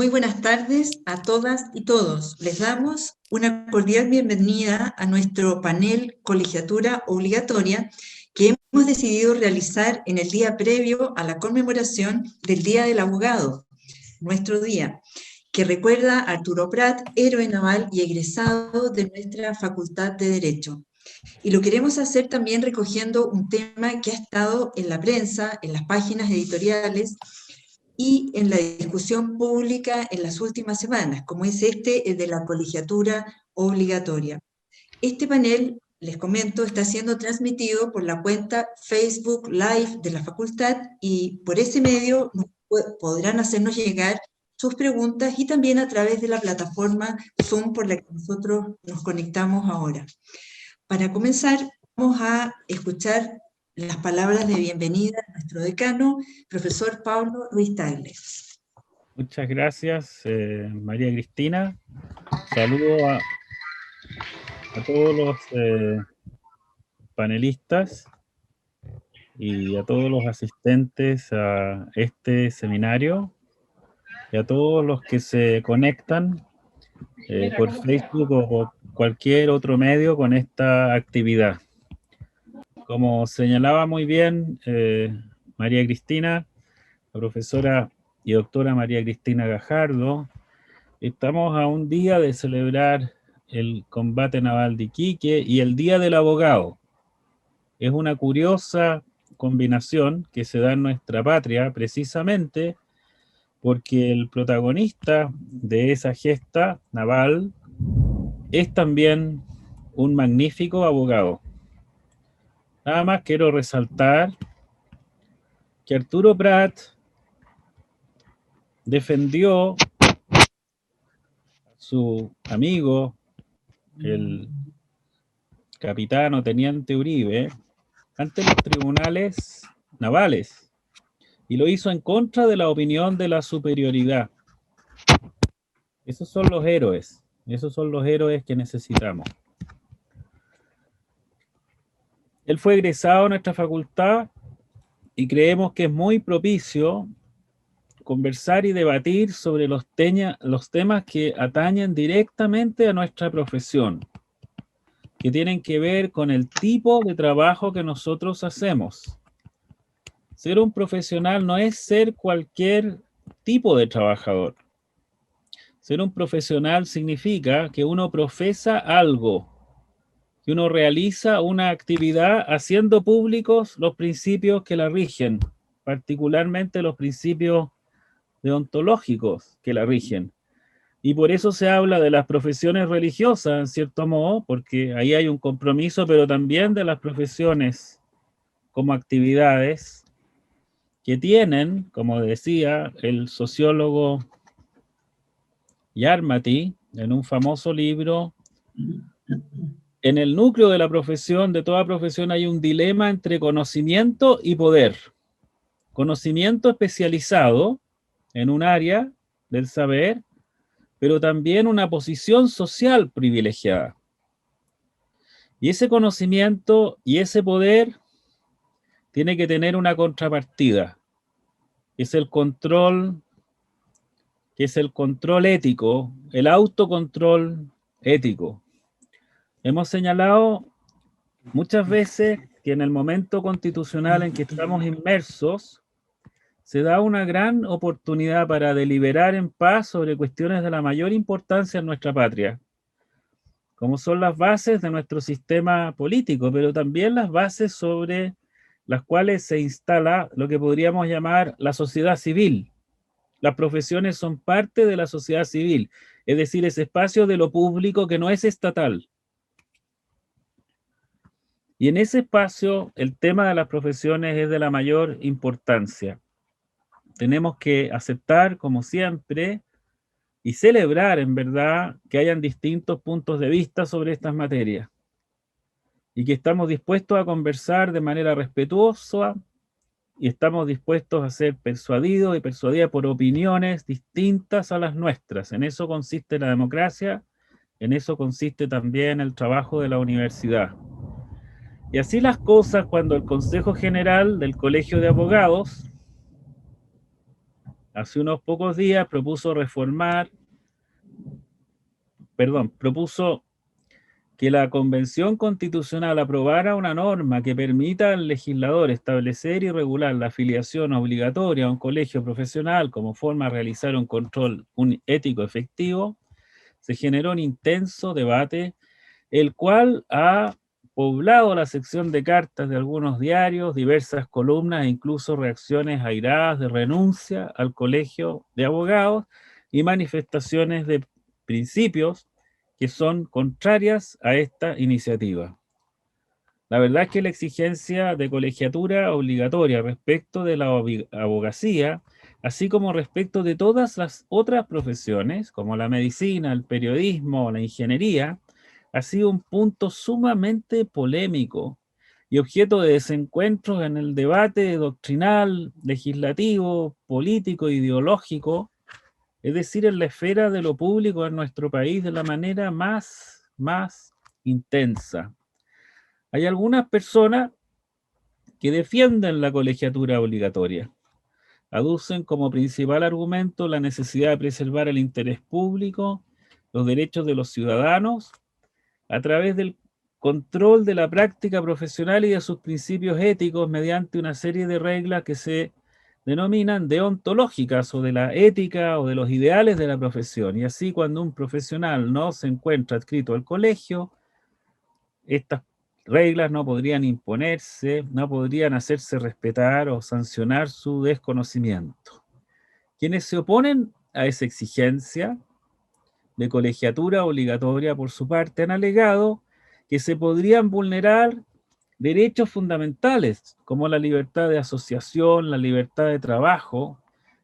Muy buenas tardes a todas y todos. Les damos una cordial bienvenida a nuestro panel Colegiatura Obligatoria que hemos decidido realizar en el día previo a la conmemoración del Día del Abogado, nuestro día, que recuerda a Arturo Prat, héroe naval y egresado de nuestra Facultad de Derecho. Y lo queremos hacer también recogiendo un tema que ha estado en la prensa, en las páginas editoriales y en la discusión pública en las últimas semanas, como es el de la colegiatura obligatoria. Este panel, les comento, está siendo transmitido por la cuenta Facebook Live de la facultad y por ese medio podrán hacernos llegar sus preguntas y también a través de la plataforma Zoom por la que nosotros nos conectamos ahora. Para comenzar, vamos a escuchar las palabras de bienvenida a nuestro decano, profesor Pablo Ruiz Tagle. Muchas gracias, María Cristina. Saludo a todos los panelistas y a todos los asistentes a este seminario y a todos los que se conectan por Facebook o por cualquier otro medio con esta actividad. Como señalaba muy bien María Cristina, la profesora y doctora María Cristina Gajardo, estamos a un día de celebrar el combate naval de Iquique y el Día del Abogado. Es una curiosa combinación que se da en nuestra patria precisamente porque el protagonista de esa gesta naval es también un magnífico abogado. Nada más quiero resaltar que Arturo Prat defendió a su amigo, el capitán o teniente Uribe, ante los tribunales navales, y lo hizo en contra de la opinión de la superioridad. Esos son los héroes que necesitamos. Él fue egresado a nuestra facultad y creemos que es muy propicio conversar y debatir sobre los temas que atañen directamente a nuestra profesión, que tienen que ver con el tipo de trabajo que nosotros hacemos. Ser un profesional no es ser cualquier tipo de trabajador. Ser un profesional significa que uno profesa algo, que uno realiza una actividad haciendo públicos los principios que la rigen, particularmente los principios deontológicos que la rigen. Y por eso se habla de las profesiones religiosas, en cierto modo, porque ahí hay un compromiso, pero también de las profesiones como actividades que tienen, como decía el sociólogo Yarmati, en un famoso libro, en el núcleo de la profesión, de toda profesión, hay un dilema entre conocimiento y poder. Conocimiento especializado en un área del saber, pero también una posición social privilegiada. Y ese conocimiento y ese poder tiene que tener una contrapartida, que es el control ético, el autocontrol ético. Hemos señalado muchas veces que en el momento constitucional en que estamos inmersos, se da una gran oportunidad para deliberar en paz sobre cuestiones de la mayor importancia en nuestra patria, como son las bases de nuestro sistema político, pero también las bases sobre las cuales se instala lo que podríamos llamar la sociedad civil. Las profesiones son parte de la sociedad civil, es decir, ese espacio de lo público que no es estatal. Y en ese espacio, el tema de las profesiones es de la mayor importancia. Tenemos que aceptar, como siempre, y celebrar, en verdad, que hayan distintos puntos de vista sobre estas materias. Y que estamos dispuestos a conversar de manera respetuosa y estamos dispuestos a ser persuadidos y persuadidas por opiniones distintas a las nuestras. En eso consiste la democracia, en eso consiste también el trabajo de la universidad. Y así las cosas, cuando el Consejo General del Colegio de Abogados hace unos pocos días propuso que la Convención Constitucional aprobara una norma que permita al legislador establecer y regular la afiliación obligatoria a un colegio profesional como forma de realizar un control ético efectivo. Se generó un intenso debate, el cual ha poblado la sección de cartas de algunos diarios, diversas columnas e incluso reacciones airadas de renuncia al colegio de abogados y manifestaciones de principios que son contrarias a esta iniciativa. La verdad es que la exigencia de colegiatura obligatoria respecto de la abogacía, así como respecto de todas las otras profesiones, como la medicina, el periodismo o la ingeniería, ha sido un punto sumamente polémico y objeto de desencuentros en el debate doctrinal, legislativo, político, ideológico, es decir, en la esfera de lo público en nuestro país de la manera más intensa. Hay algunas personas que defienden la colegiatura obligatoria. Aducen como principal argumento la necesidad de preservar el interés público, los derechos de los ciudadanos, a través del control de la práctica profesional y de sus principios éticos mediante una serie de reglas que se denominan deontológicas o de la ética o de los ideales de la profesión. Y así cuando un profesional no se encuentra adscrito al colegio, estas reglas no podrían imponerse, no podrían hacerse respetar o sancionar su desconocimiento. Quienes se oponen a esa exigencia de colegiatura obligatoria, por su parte, han alegado que se podrían vulnerar derechos fundamentales, como la libertad de asociación, la libertad de trabajo,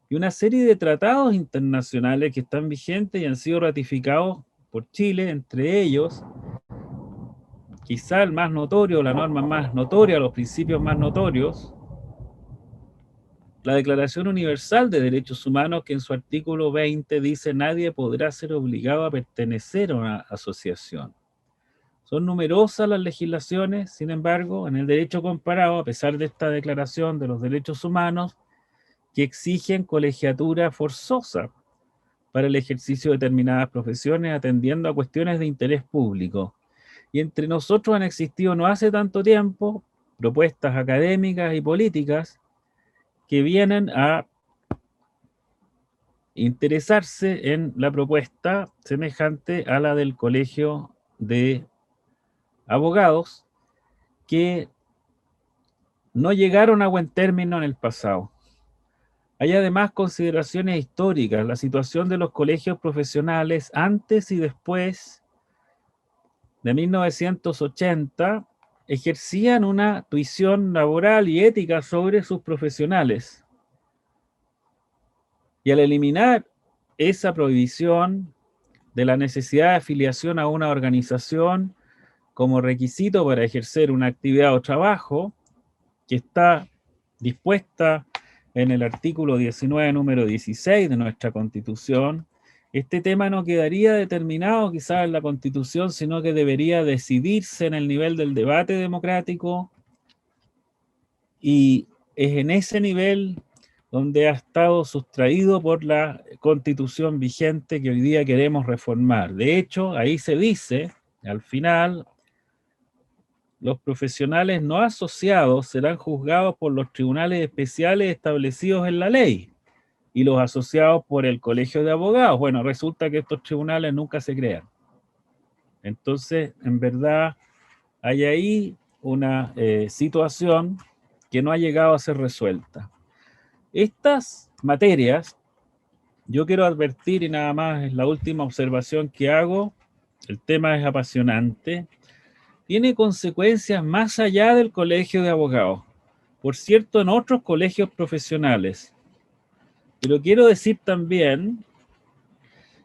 y una serie de tratados internacionales que están vigentes y han sido ratificados por Chile, entre ellos, quizá el más notorio, la norma más notoria, los principios más notorios, la Declaración Universal de Derechos Humanos, que en su artículo 20 dice: nadie podrá ser obligado a pertenecer a una asociación. Son numerosas las legislaciones, sin embargo, en el derecho comparado, a pesar de esta Declaración de los Derechos Humanos, que exigen colegiatura forzosa para el ejercicio de determinadas profesiones, atendiendo a cuestiones de interés público. Y entre nosotros han existido no hace tanto tiempo propuestas académicas y políticas que vienen a interesarse en la propuesta semejante a la del Colegio de Abogados, que no llegaron a buen término en el pasado. Hay además consideraciones históricas, la situación de los colegios profesionales antes y después de 1980 ejercían una tuición laboral y ética sobre sus profesionales. Y al eliminar esa prohibición de la necesidad de afiliación a una organización como requisito para ejercer una actividad o trabajo, que está dispuesta en el artículo 19, número 16 de nuestra Constitución, este tema no quedaría determinado quizás en la Constitución, sino que debería decidirse en el nivel del debate democrático, y es en ese nivel donde ha estado sustraído por la Constitución vigente que hoy día queremos reformar. De hecho, ahí se dice, al final, los profesionales no asociados serán juzgados por los tribunales especiales establecidos en la ley y los asociados por el Colegio de Abogados. Bueno, resulta que estos tribunales nunca se crean. Entonces, en verdad, hay ahí una situación que no ha llegado a ser resuelta. Estas materias, yo quiero advertir, y nada más es la última observación que hago, el tema es apasionante, tiene consecuencias más allá del colegio de abogados, por cierto, en otros colegios profesionales. Pero quiero decir también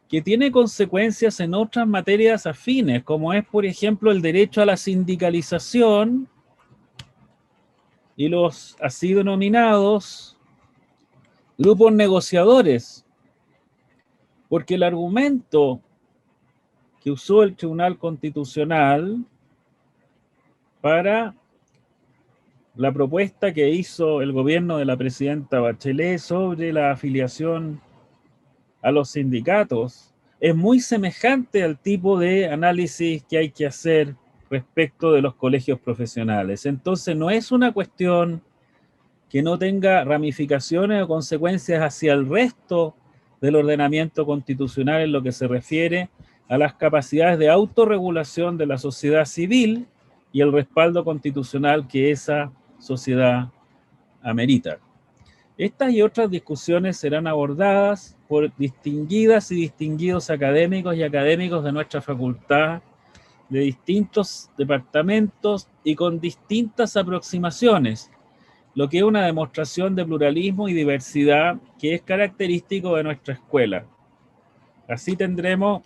que tiene consecuencias en otras materias afines, como es, por ejemplo, el derecho a la sindicalización y los así denominados grupos negociadores, porque el argumento que usó el Tribunal Constitucional para la propuesta que hizo el gobierno de la presidenta Bachelet sobre la afiliación a los sindicatos es muy semejante al tipo de análisis que hay que hacer respecto de los colegios profesionales. Entonces no es una cuestión que no tenga ramificaciones o consecuencias hacia el resto del ordenamiento constitucional en lo que se refiere a las capacidades de autorregulación de la sociedad civil y el respaldo constitucional que esa sociedad amerita. Estas y otras discusiones serán abordadas por distinguidas y distinguidos académicos y académicos de nuestra facultad, de distintos departamentos y con distintas aproximaciones, lo que es una demostración de pluralismo y diversidad que es característico de nuestra escuela. Así tendremos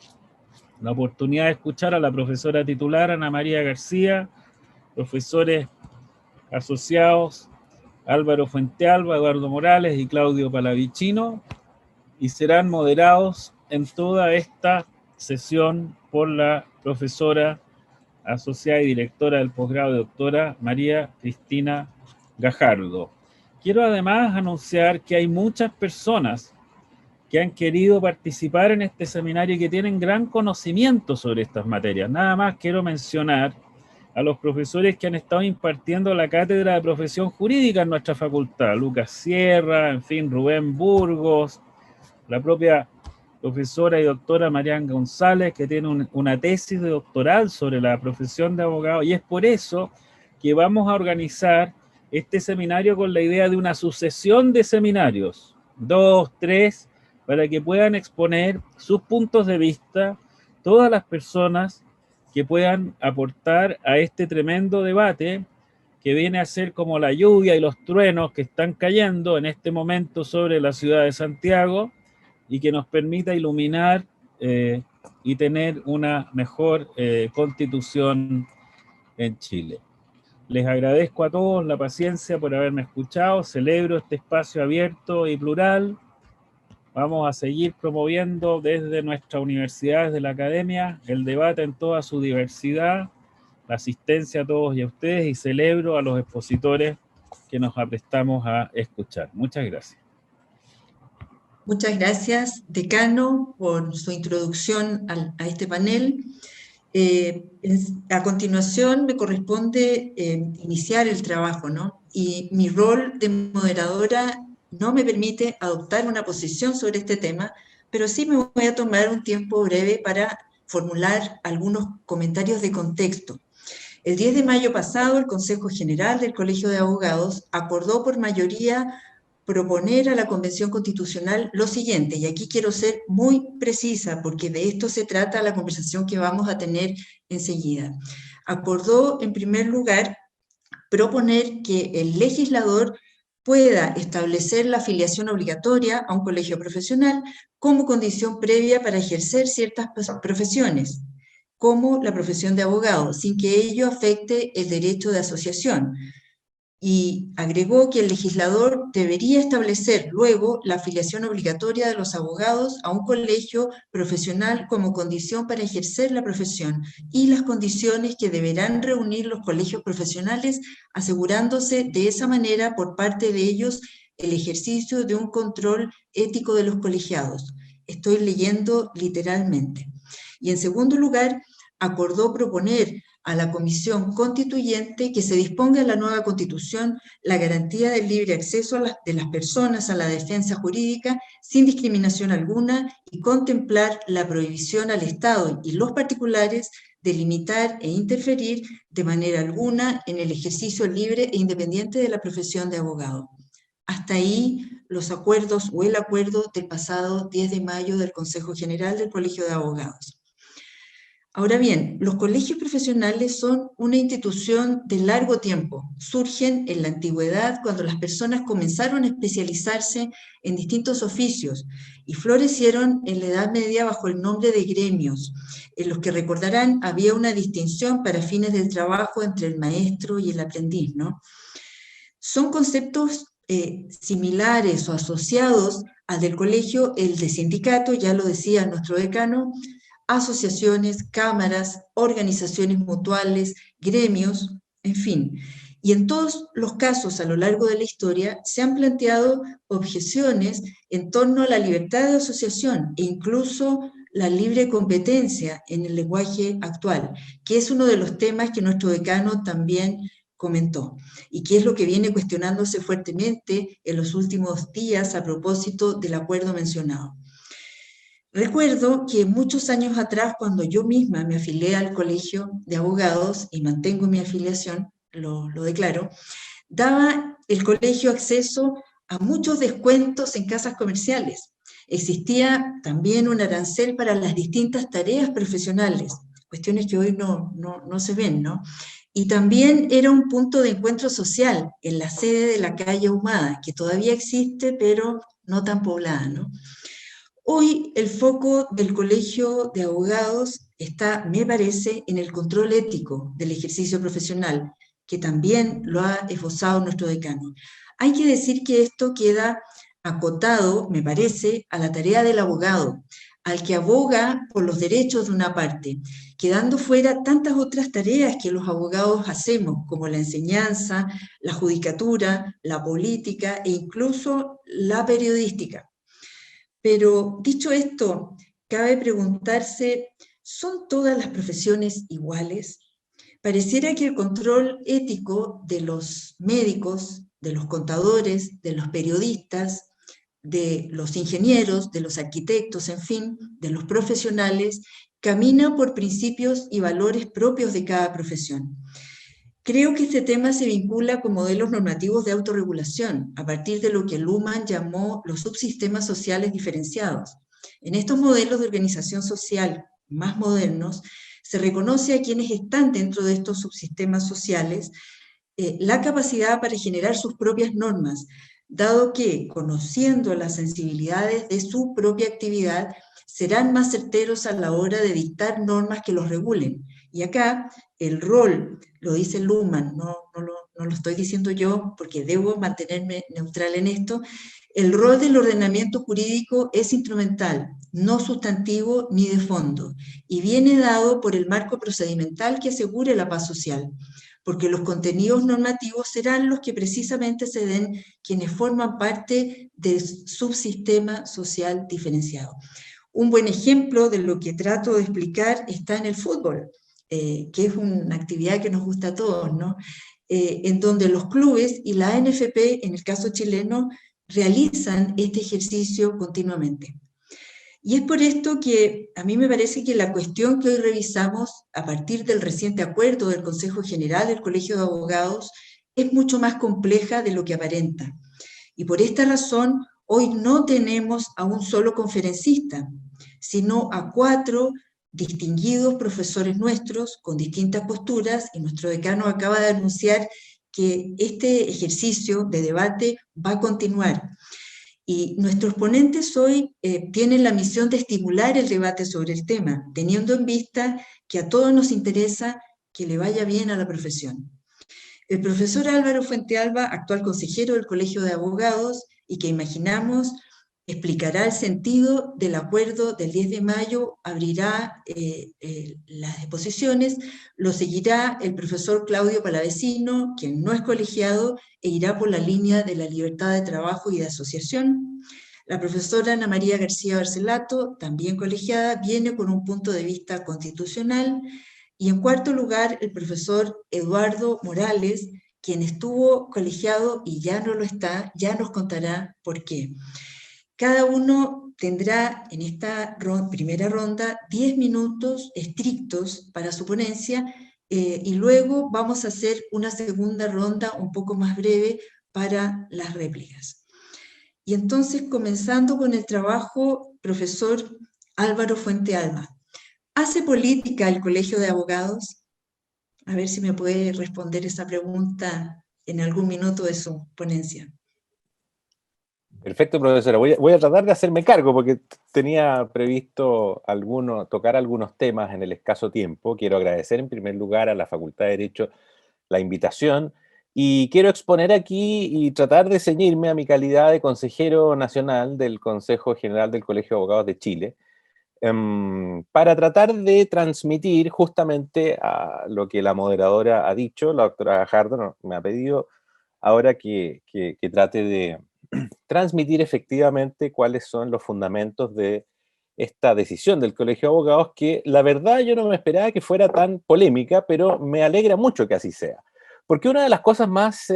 la oportunidad de escuchar a la profesora titular Ana María García, profesores asociados Álvaro Fuentealba, Eduardo Morales y Claudio Palavicino, y serán moderados en toda esta sesión por la profesora asociada y directora del posgrado, doctora María Cristina Gajardo. Quiero además anunciar que hay muchas personas que han querido participar en este seminario y que tienen gran conocimiento sobre estas materias. Nada más quiero mencionar a los profesores que han estado impartiendo la cátedra de profesión jurídica en nuestra facultad, Lucas Sierra, en fin, Rubén Burgos, la propia profesora y doctora Marian González, que tiene una tesis de doctoral sobre la profesión de abogado, y es por eso que vamos a organizar este seminario con la idea de una sucesión de seminarios, 2, 3, para que puedan exponer sus puntos de vista todas las personas que puedan aportar a este tremendo debate que viene a ser como la lluvia y los truenos que están cayendo en este momento sobre la ciudad de Santiago y que nos permita iluminar y tener una mejor constitución en Chile. Les agradezco a todos la paciencia por haberme escuchado, celebro este espacio abierto y plural. Vamos a seguir promoviendo desde nuestra universidad, desde la academia, el debate en toda su diversidad, la asistencia a todos y a ustedes, y celebro a los expositores que nos aprestamos a escuchar. Muchas gracias. Muchas gracias, decano, por su introducción a este panel. A continuación me corresponde iniciar el trabajo, ¿no? Y mi rol de moderadora no me permite adoptar una posición sobre este tema, pero sí me voy a tomar un tiempo breve para formular algunos comentarios de contexto. El 10 de mayo pasado, el Consejo General del Colegio de Abogados acordó por mayoría proponer a la Convención Constitucional lo siguiente, y aquí quiero ser muy precisa porque de esto se trata la conversación que vamos a tener enseguida. Acordó, en primer lugar, proponer que el legislador pueda establecer la afiliación obligatoria a un colegio profesional como condición previa para ejercer ciertas profesiones, como la profesión de abogado, sin que ello afecte el derecho de asociación. Y agregó que el legislador debería establecer luego la afiliación obligatoria de los abogados a un colegio profesional como condición para ejercer la profesión y las condiciones que deberán reunir los colegios profesionales, asegurándose de esa manera por parte de ellos el ejercicio de un control ético de los colegiados. Estoy leyendo literalmente. Y en segundo lugar, acordó proponer a la Comisión Constituyente que se disponga en la nueva Constitución la garantía del libre acceso de las personas a la defensa jurídica sin discriminación alguna y contemplar la prohibición al Estado y los particulares de limitar e interferir de manera alguna en el ejercicio libre e independiente de la profesión de abogado. Hasta ahí los acuerdos o el acuerdo del pasado 10 de mayo del Consejo General del Colegio de Abogados. Ahora bien, los colegios profesionales son una institución de largo tiempo. Surgen en la antigüedad cuando las personas comenzaron a especializarse en distintos oficios y florecieron en la Edad Media bajo el nombre de gremios, en los que recordarán había una distinción para fines del trabajo entre el maestro y el aprendiz, ¿no? Son conceptos similares o asociados al del colegio, el de sindicato, ya lo decía nuestro decano, asociaciones, cámaras, organizaciones mutuales, gremios, en fin. Y en todos los casos a lo largo de la historia se han planteado objeciones en torno a la libertad de asociación e incluso la libre competencia en el lenguaje actual, que es uno de los temas que nuestro decano también comentó, y que es lo que viene cuestionándose fuertemente en los últimos días a propósito del acuerdo mencionado. Recuerdo que muchos años atrás, cuando yo misma me afilié al Colegio de Abogados, y mantengo mi afiliación, lo declaro, daba el colegio acceso a muchos descuentos en casas comerciales. Existía también un arancel para las distintas tareas profesionales, cuestiones que hoy no se ven, ¿no? Y también era un punto de encuentro social en la sede de la calle Ahumada, que todavía existe, pero no tan poblada, ¿no? Hoy el foco del Colegio de Abogados está, me parece, en el control ético del ejercicio profesional, que también lo ha esbozado nuestro decano. Hay que decir que esto queda acotado, me parece, a la tarea del abogado, al que aboga por los derechos de una parte, quedando fuera tantas otras tareas que los abogados hacemos, como la enseñanza, la judicatura, la política e incluso la periodística. Pero dicho esto, cabe preguntarse, ¿son todas las profesiones iguales? Pareciera que el control ético de los médicos, de los contadores, de los periodistas, de los ingenieros, de los arquitectos, en fin, de los profesionales, camina por principios y valores propios de cada profesión. Creo que este tema se vincula con modelos normativos de autorregulación, a partir de lo que Luhmann llamó los subsistemas sociales diferenciados. En estos modelos de organización social más modernos, se reconoce a quienes están dentro de estos subsistemas sociales la capacidad para generar sus propias normas, dado que, conociendo las sensibilidades de su propia actividad, serán más certeros a la hora de dictar normas que los regulen. Y acá el rol, lo dice Luhmann, no lo estoy diciendo yo porque debo mantenerme neutral en esto, el rol del ordenamiento jurídico es instrumental, no sustantivo ni de fondo, y viene dado por el marco procedimental que asegure la paz social, porque los contenidos normativos serán los que precisamente se den quienes forman parte del subsistema social diferenciado. Un buen ejemplo de lo que trato de explicar está en el fútbol, que es una actividad que nos gusta a todos, ¿no? En donde los clubes y la ANFP, en el caso chileno, realizan este ejercicio continuamente. Y es por esto que a mí me parece que la cuestión que hoy revisamos, a partir del reciente acuerdo del Consejo General del Colegio de Abogados, es mucho más compleja de lo que aparenta. Y por esta razón, hoy no tenemos a un solo conferencista, sino a 4 distinguidos profesores nuestros con distintas posturas, y nuestro decano acaba de anunciar que este ejercicio de debate va a continuar. Y nuestros ponentes hoy tienen la misión de estimular el debate sobre el tema, teniendo en vista que a todos nos interesa que le vaya bien a la profesión. El profesor Álvaro Fuentealba, actual consejero del Colegio de Abogados, y que imaginamos explicará el sentido del acuerdo del 10 de mayo, abrirá las exposiciones, lo seguirá el profesor Claudio Palavecino, quien no es colegiado, e irá por la línea de la libertad de trabajo y de asociación. La profesora Ana María García Barcelato, también colegiada, viene con un punto de vista constitucional. Y en cuarto lugar, el profesor Eduardo Morales, quien estuvo colegiado y ya no lo está, ya nos contará por qué. Cada uno tendrá en esta primera ronda 10 minutos estrictos para su ponencia y luego vamos a hacer una segunda ronda un poco más breve para las réplicas. Y entonces, comenzando con el trabajo, profesor Álvaro Fuentealba. ¿Hace política el Colegio de Abogados? A ver si me puede responder esa pregunta en algún minuto de su ponencia. Perfecto, profesora. Voy a tratar de hacerme cargo porque tenía previsto tocar algunos temas en el escaso tiempo. Quiero agradecer en primer lugar a la Facultad de Derecho la invitación y quiero exponer aquí y tratar de ceñirme a mi calidad de consejero nacional del Consejo General del Colegio de Abogados de Chile. para tratar de transmitir justamente a lo que la moderadora ha dicho. La doctora Gajardo me ha pedido ahora que trate de transmitir efectivamente cuáles son los fundamentos de esta decisión del Colegio de Abogados, que la verdad yo no me esperaba que fuera tan polémica, pero me alegra mucho que así sea. Porque una de las cosas más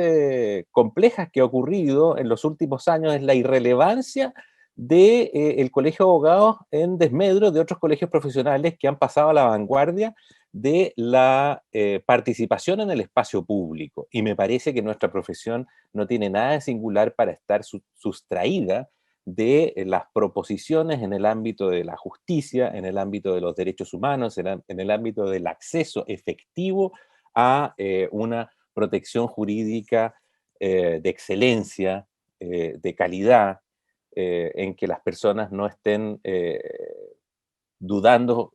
complejas que ha ocurrido en los últimos años es la irrelevancia del Colegio de Abogados en desmedro de otros colegios profesionales que han pasado a la vanguardia de la participación en el espacio público. Y me parece que nuestra profesión no tiene nada de singular para estar sustraída de las proposiciones en el ámbito de la justicia, en el ámbito de los derechos humanos, en el ámbito del acceso efectivo a una protección jurídica de excelencia, de calidad, en que las personas no estén dudando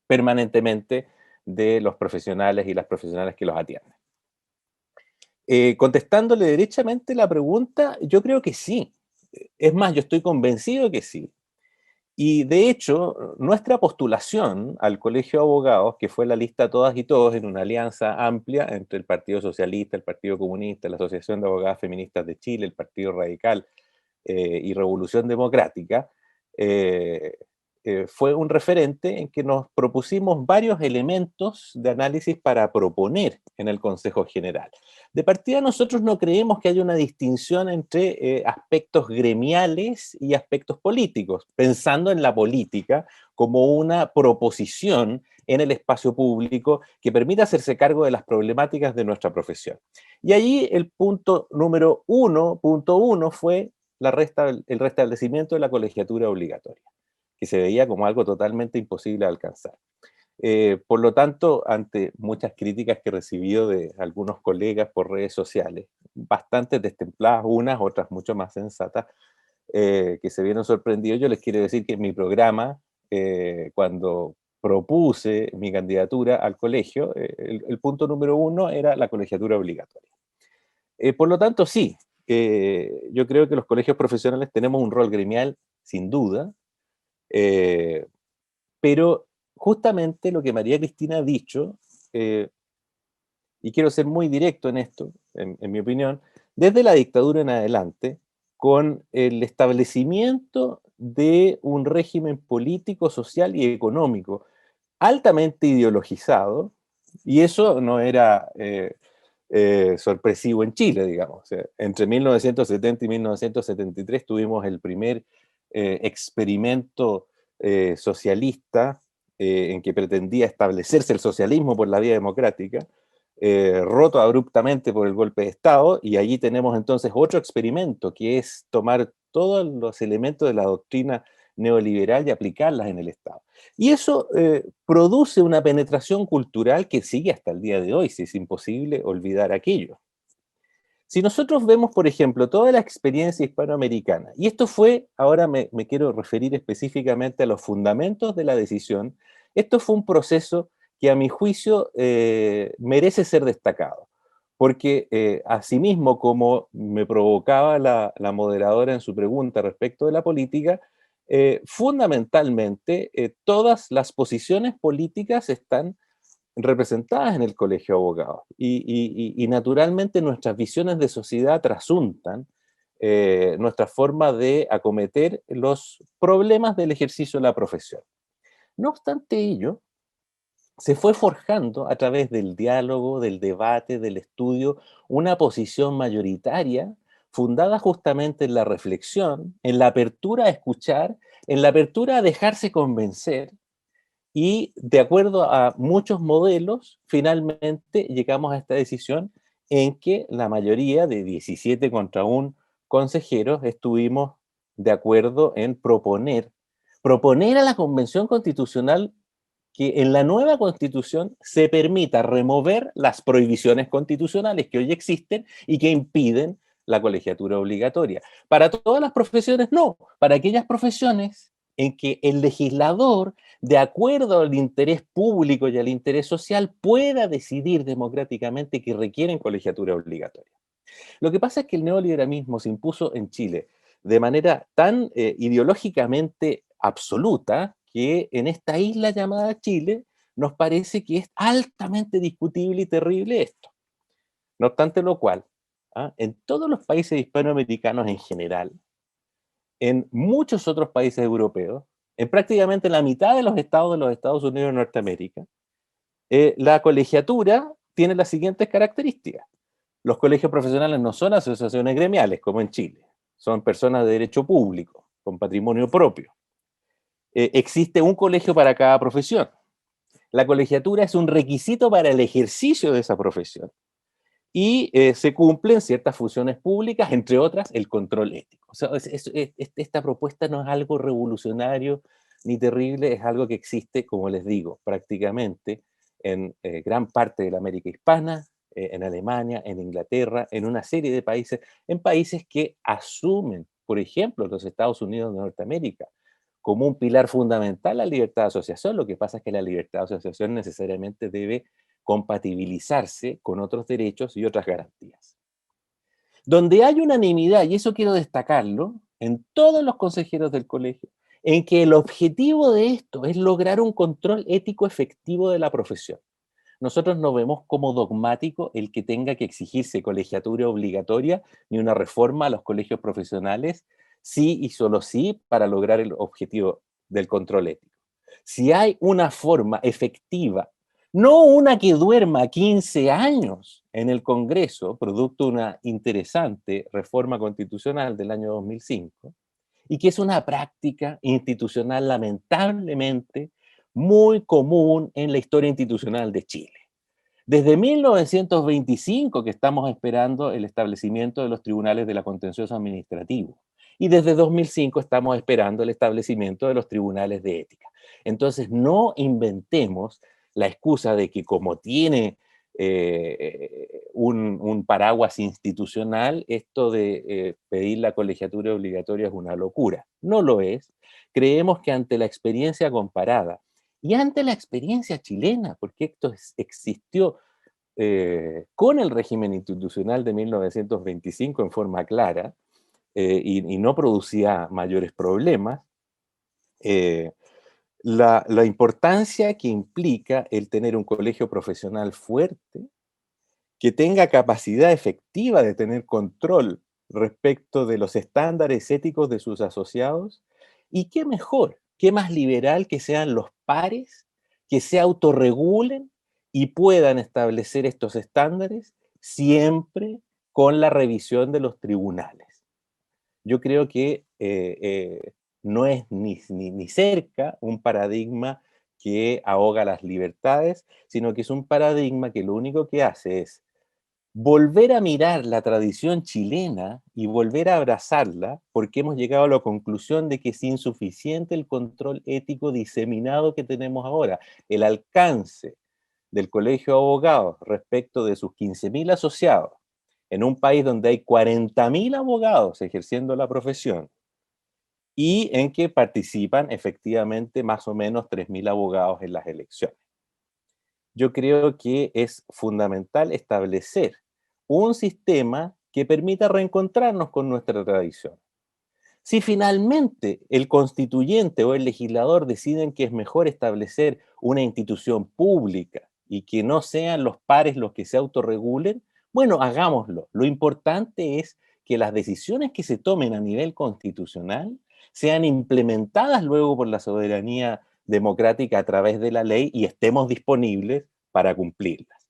permanentemente de los profesionales y las profesionales que los atienden. Contestándole derechamente la pregunta, yo creo que sí. Es más, yo estoy convencido que sí. Y de hecho, nuestra postulación al Colegio de Abogados, que fue la lista Todas y Todos en una alianza amplia entre el Partido Socialista, el Partido Comunista, la Asociación de Abogadas Feministas de Chile, el Partido Radical y Revolución Democrática, fue un referente en que nos propusimos varios elementos de análisis para proponer en el Consejo General. De partida, nosotros no creemos que haya una distinción entre aspectos gremiales y aspectos políticos, pensando en la política como una proposición en el espacio público que permita hacerse cargo de las problemáticas de nuestra profesión. Y allí el punto número 1.1 fue el restablecimiento de la colegiatura obligatoria, que se veía como algo totalmente imposible de alcanzar. Por lo tanto, ante muchas críticas que he recibido de algunos colegas por redes sociales, bastante destempladas unas, otras mucho más sensatas, que se vieron sorprendidos, yo les quiero decir que en mi programa, cuando propuse mi candidatura al colegio, el punto número 1 era la colegiatura obligatoria. Por lo tanto, sí, yo creo que los colegios profesionales tenemos un rol gremial, sin duda, pero justamente lo que María Cristina ha dicho, y quiero ser muy directo en esto, en mi opinión, desde la dictadura en adelante, con el establecimiento de un régimen político, social y económico altamente ideologizado, y eso no era sorpresivo en Chile, digamos. O sea, entre 1970 y 1973 tuvimos el primer experimento socialista en que pretendía establecerse el socialismo por la vía democrática, roto abruptamente por el golpe de Estado, y allí tenemos entonces otro experimento, que es tomar todos los elementos de la doctrina neoliberal y aplicarlas en el Estado. Y eso produce una penetración cultural que sigue hasta el día de hoy, si es imposible olvidar aquello. Si nosotros vemos, por ejemplo, toda la experiencia hispanoamericana, y esto fue, ahora me quiero referir específicamente a los fundamentos de la decisión, esto fue un proceso que a mi juicio merece ser destacado, porque asimismo como me provocaba la moderadora en su pregunta respecto de la política, fundamentalmente todas las posiciones políticas están representadas en el Colegio de Abogados. Y naturalmente nuestras visiones de sociedad trasuntan nuestra forma de acometer los problemas del ejercicio de la profesión. No obstante ello, se fue forjando a través del diálogo, del debate, del estudio, una posición mayoritaria fundada justamente en la reflexión, en la apertura a escuchar, en la apertura a dejarse convencer. Y de acuerdo a muchos modelos, finalmente llegamos a esta decisión en que la mayoría de 17 contra 1 consejeros estuvimos de acuerdo en proponer a la Convención Constitucional que en la nueva Constitución se permita remover las prohibiciones constitucionales que hoy existen y que impiden la colegiatura obligatoria. Para todas las profesiones, no. Para aquellas profesiones en que el legislador, de acuerdo al interés público y al interés social, pueda decidir democráticamente que requieren colegiatura obligatoria. Lo que pasa es que el neoliberalismo se impuso en Chile de manera tan ideológicamente absoluta que en esta isla llamada Chile nos parece que es altamente discutible y terrible esto. No obstante lo cual, en todos los países hispanoamericanos en general, en muchos otros países europeos, en prácticamente la mitad de los Estados Unidos de Norteamérica, la colegiatura tiene las siguientes características. Los colegios profesionales no son asociaciones gremiales, como en Chile. Son personas de derecho público, con patrimonio propio. Existe un colegio para cada profesión. La colegiatura es un requisito para el ejercicio de esa profesión. Y se cumplen ciertas funciones públicas, entre otras, el control ético. O sea, esta propuesta no es algo revolucionario ni terrible, es algo que existe, como les digo, prácticamente en gran parte de la América hispana, en Alemania, en Inglaterra, en una serie de países, en países que asumen, por ejemplo, los Estados Unidos de Norteamérica, como un pilar fundamental la libertad de asociación. Lo que pasa es que la libertad de asociación necesariamente debe compatibilizarse con otros derechos y otras garantías. Donde hay unanimidad, y eso quiero destacarlo, en todos los consejeros del colegio, en que el objetivo de esto es lograr un control ético efectivo de la profesión. Nosotros no vemos como dogmático el que tenga que exigirse colegiatura obligatoria ni una reforma a los colegios profesionales, sí y solo sí, para lograr el objetivo del control ético. Si hay una forma efectiva, no una que duerma 15 años en el Congreso, producto de una interesante reforma constitucional del año 2005, y que es una práctica institucional lamentablemente muy común en la historia institucional de Chile. Desde 1925 que estamos esperando el establecimiento de los tribunales de la contencioso administrativo, y desde 2005 estamos esperando el establecimiento de los tribunales de ética. Entonces no inventemos la excusa de que como tiene un paraguas institucional, esto de pedir la colegiatura obligatoria es una locura. No lo es. Creemos que ante la experiencia comparada y ante la experiencia chilena, porque esto existió con el régimen institucional de 1925 en forma clara y no producía mayores problemas, la importancia que implica el tener un colegio profesional fuerte, que tenga capacidad efectiva de tener control respecto de los estándares éticos de sus asociados, y qué mejor, qué más liberal que sean los pares, que se autorregulen y puedan establecer estos estándares siempre con la revisión de los tribunales. Yo creo que no es ni cerca un paradigma que ahoga las libertades, sino que es un paradigma que lo único que hace es volver a mirar la tradición chilena y volver a abrazarla, porque hemos llegado a la conclusión de que es insuficiente el control ético diseminado que tenemos ahora. El alcance del Colegio de Abogados respecto de sus 15.000 asociados, en un país donde hay 40.000 abogados ejerciendo la profesión, y en que participan efectivamente más o menos 3.000 abogados en las elecciones. Yo creo que es fundamental establecer un sistema que permita reencontrarnos con nuestra tradición. Si finalmente el constituyente o el legislador deciden que es mejor establecer una institución pública y que no sean los pares los que se autorregulen, bueno, hagámoslo. Lo importante es que las decisiones que se tomen a nivel constitucional sean implementadas luego por la soberanía democrática a través de la ley y estemos disponibles para cumplirlas.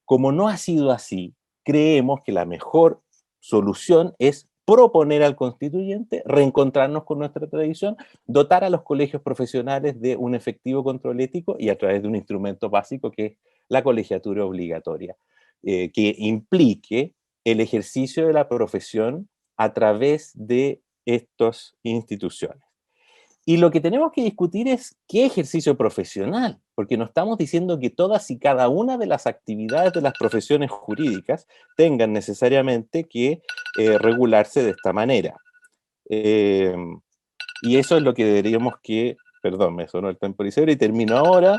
Como no ha sido así, creemos que la mejor solución es proponer al constituyente reencontrarnos con nuestra tradición, dotar a los colegios profesionales de un efectivo control ético y a través de un instrumento básico que es la colegiatura obligatoria, que implique el ejercicio de la profesión a través de estas instituciones. Y lo que tenemos que discutir es qué ejercicio profesional, porque no estamos diciendo que todas y cada una de las actividades de las profesiones jurídicas tengan necesariamente que regularse de esta manera. Y eso es lo que deberíamos que, perdón, me sonó el temporizador y termino ahora.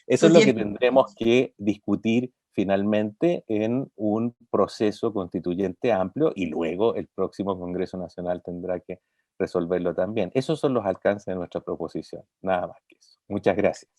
Eso es lo que tendremos que discutir finalmente en un proceso constituyente amplio, y luego el próximo Congreso Nacional tendrá que resolverlo también. Esos son los alcances de nuestra proposición, nada más que eso. Muchas gracias.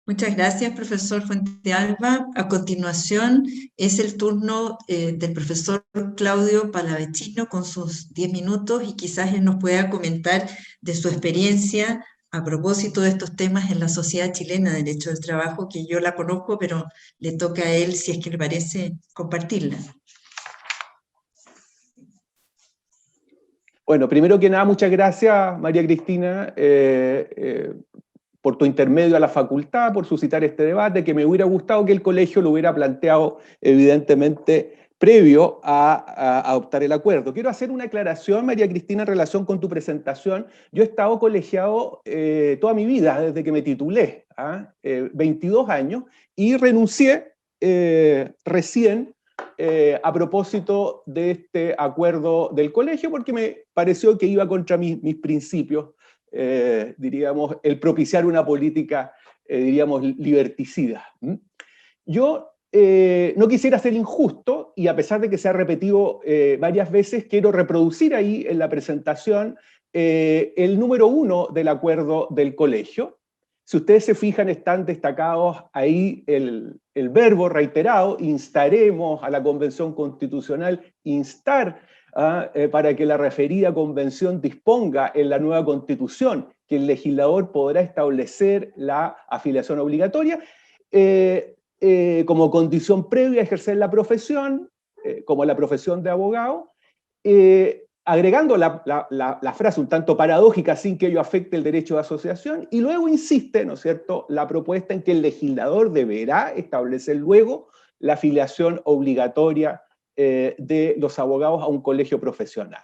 Muchas gracias, profesor Fuentealba. A continuación es el turno del profesor Claudio Palavecino con sus 10 minutos y quizás él nos pueda comentar de su experiencia a propósito de estos temas en la Sociedad Chilena de Derecho del Trabajo, que yo la conozco, pero le toca a él, si es que le parece, compartirla. Bueno, primero que nada, muchas gracias, María Cristina, por tu intermedio a la facultad, por suscitar este debate, que me hubiera gustado que el colegio lo hubiera planteado, evidentemente, previo a adoptar el acuerdo. Quiero hacer una aclaración, María Cristina, en relación con tu presentación. Yo he estado colegiado toda mi vida, desde que me titulé, 22 años, y renuncié recién a propósito de este acuerdo del colegio, porque me pareció que iba contra mis principios, diríamos, el propiciar una política, diríamos, liberticida. Yo no quisiera ser injusto, y a pesar de que se ha repetido varias veces, quiero reproducir ahí en la presentación el número 1 del acuerdo del colegio. Si ustedes se fijan, están destacados ahí el verbo reiterado: instaremos a la Convención Constitucional, instar para que la referida convención disponga en la nueva Constitución que el legislador podrá establecer la afiliación obligatoria como condición previa a ejercer la profesión, como la profesión de abogado, agregando la frase un tanto paradójica, sin que ello afecte el derecho de asociación, y luego insiste, ¿no es cierto?, la propuesta en que el legislador deberá establecer luego la afiliación obligatoria de los abogados a un colegio profesional.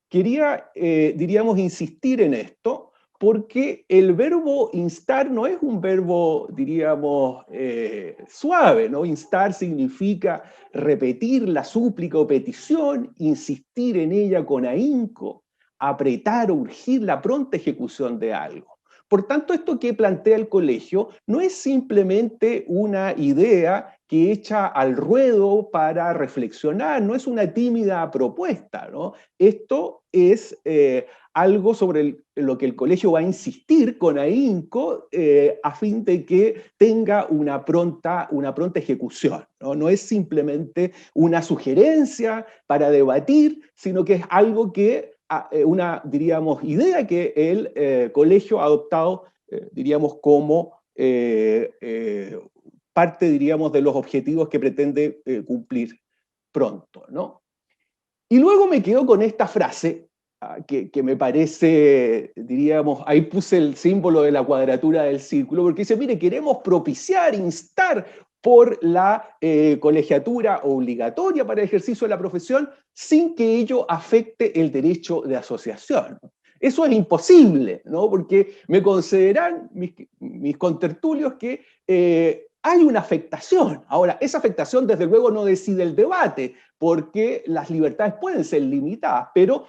Quería, diríamos, insistir en esto, porque el verbo instar no es un verbo, diríamos, suave, ¿no? Instar significa repetir la súplica o petición, insistir en ella con ahínco, apretar o urgir la pronta ejecución de algo. Por tanto, esto que plantea el colegio no es simplemente una idea que echa al ruedo para reflexionar, no es una tímida propuesta, ¿no? Esto es algo sobre lo que el colegio va a insistir con ahínco a fin de que tenga una pronta ejecución, ¿no? No es simplemente una sugerencia para debatir, sino que es algo que, una, diríamos, idea que el colegio ha adoptado, diríamos, como parte, diríamos, de los objetivos que pretende cumplir pronto, ¿no? Y luego me quedo con esta frase, que me parece, diríamos, ahí puse el símbolo de la cuadratura del círculo, porque dice, mire, queremos propiciar, instar por la colegiatura obligatoria para el ejercicio de la profesión sin que ello afecte el derecho de asociación. Eso es imposible, ¿no? Porque me concederán mis contertulios que hay una afectación. Ahora, esa afectación desde luego no decide el debate, porque las libertades pueden ser limitadas, pero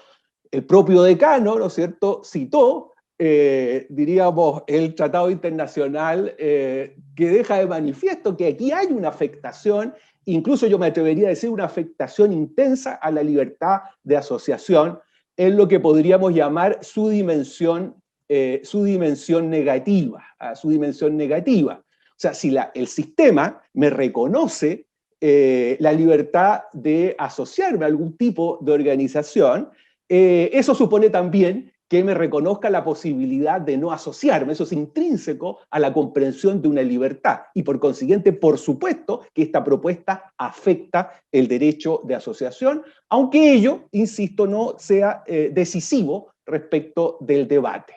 el propio decano, ¿no es cierto?, citó, diríamos, el Tratado Internacional que deja de manifiesto que aquí hay una afectación, incluso yo me atrevería a decir una afectación intensa a la libertad de asociación, en lo que podríamos llamar su dimensión negativa, su dimensión negativa. O sea, si el sistema me reconoce la libertad de asociarme a algún tipo de organización, eso supone también que me reconozca la posibilidad de no asociarme. Eso es intrínseco a la comprensión de una libertad. Y por consiguiente, por supuesto, que esta propuesta afecta el derecho de asociación, aunque ello, insisto, no sea decisivo respecto del debate.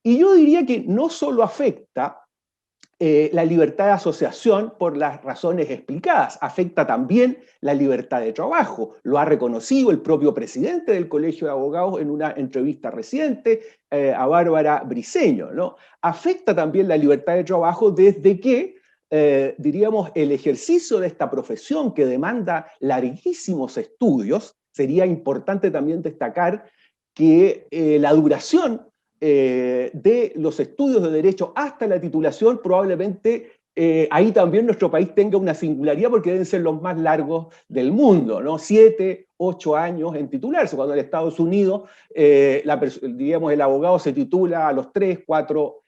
Y yo diría que no solo afecta la libertad de asociación por las razones explicadas, afecta también la libertad de trabajo. Lo ha reconocido el propio presidente del Colegio de Abogados en una entrevista reciente a Bárbara Briceño, ¿no? Afecta también la libertad de trabajo desde que, diríamos, el ejercicio de esta profesión que demanda larguísimos estudios, sería importante también destacar que la duración de los estudios de derecho hasta la titulación, probablemente ahí también nuestro país tenga una singularidad porque deben ser los más largos del mundo, ¿no? 7, 8 años en titularse, cuando en Estados Unidos, digamos, el abogado se titula a los 3, 4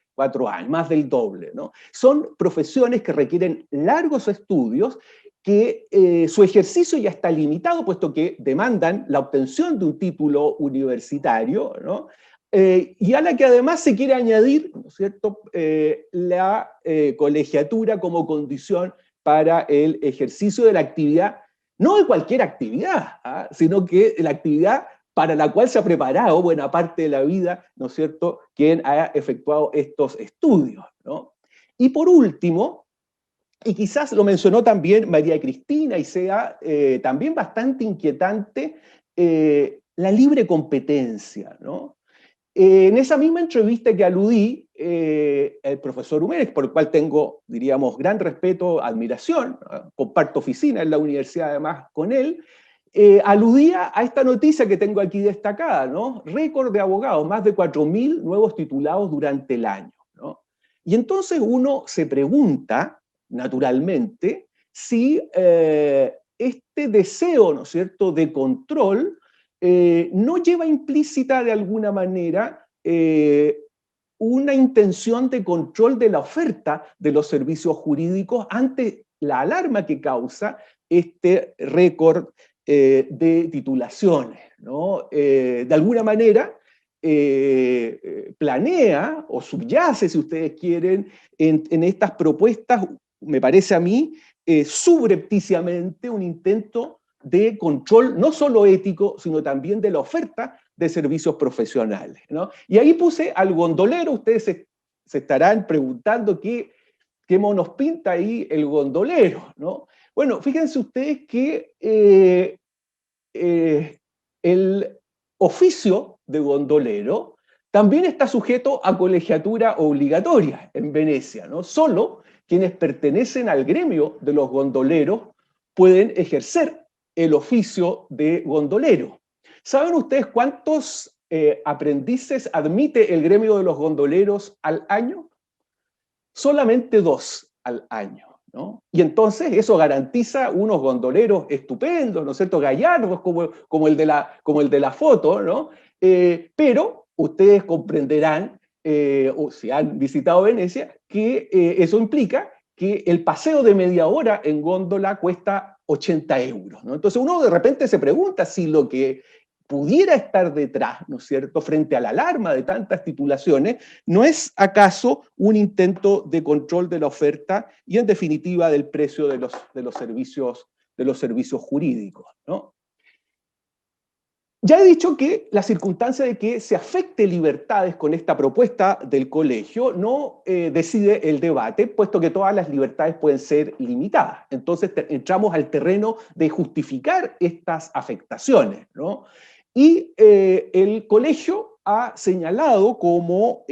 años, más del doble, ¿no? Son profesiones que requieren largos estudios, que su ejercicio ya está limitado, puesto que demandan la obtención de un título universitario, ¿no? Y a la que además se quiere añadir, ¿no es cierto?, la colegiatura como condición para el ejercicio de la actividad, no de cualquier actividad, sino que la actividad para la cual se ha preparado buena parte de la vida, ¿no es cierto?, quien ha efectuado estos estudios, ¿no? Y por último, y quizás lo mencionó también María Cristina, y sea también bastante inquietante, la libre competencia, ¿no? En esa misma entrevista que aludí, el profesor Humérez, por el cual tengo, diríamos, gran respeto, admiración, comparto oficina en la universidad además con él, aludía a esta noticia que tengo aquí destacada, ¿no? Récord de abogados, más de 4.000 nuevos titulados durante el año, ¿no? Y entonces uno se pregunta, naturalmente, si este deseo, ¿no es cierto?, de control no lleva implícita de alguna manera una intención de control de la oferta de los servicios jurídicos ante la alarma que causa este récord de titulaciones, ¿no? De alguna manera planea o subyace, si ustedes quieren, en estas propuestas, me parece a mí, subrepticiamente un intento de control no solo ético, sino también de la oferta de servicios profesionales, ¿no? Y ahí puse al gondolero. Ustedes se estarán preguntando qué monos pinta ahí el gondolero, ¿no? Bueno, fíjense ustedes que el oficio de gondolero también está sujeto a colegiatura obligatoria en Venecia, ¿no? Solo quienes pertenecen al gremio de los gondoleros pueden ejercer el oficio de gondolero. ¿Saben ustedes cuántos aprendices admite el gremio de los gondoleros al año? Solamente 2 al año, ¿no? Y entonces eso garantiza unos gondoleros estupendos, ¿no es cierto?, gallardos, como el de la foto, ¿no? Pero ustedes comprenderán, o si han visitado Venecia, que eso implica que el paseo de media hora en góndola cuesta 80 euros, ¿no? Entonces uno de repente se pregunta si lo que pudiera estar detrás, ¿no es cierto?, frente a la alarma de tantas titulaciones, ¿no es acaso un intento de control de la oferta y, en definitiva, del precio de los servicios jurídicos, ¿no? Ya he dicho que la circunstancia de que se afecte libertades con esta propuesta del colegio no decide el debate, puesto que todas las libertades pueden ser limitadas. Entonces entramos al terreno de justificar estas afectaciones, ¿no? Y el colegio ha señalado como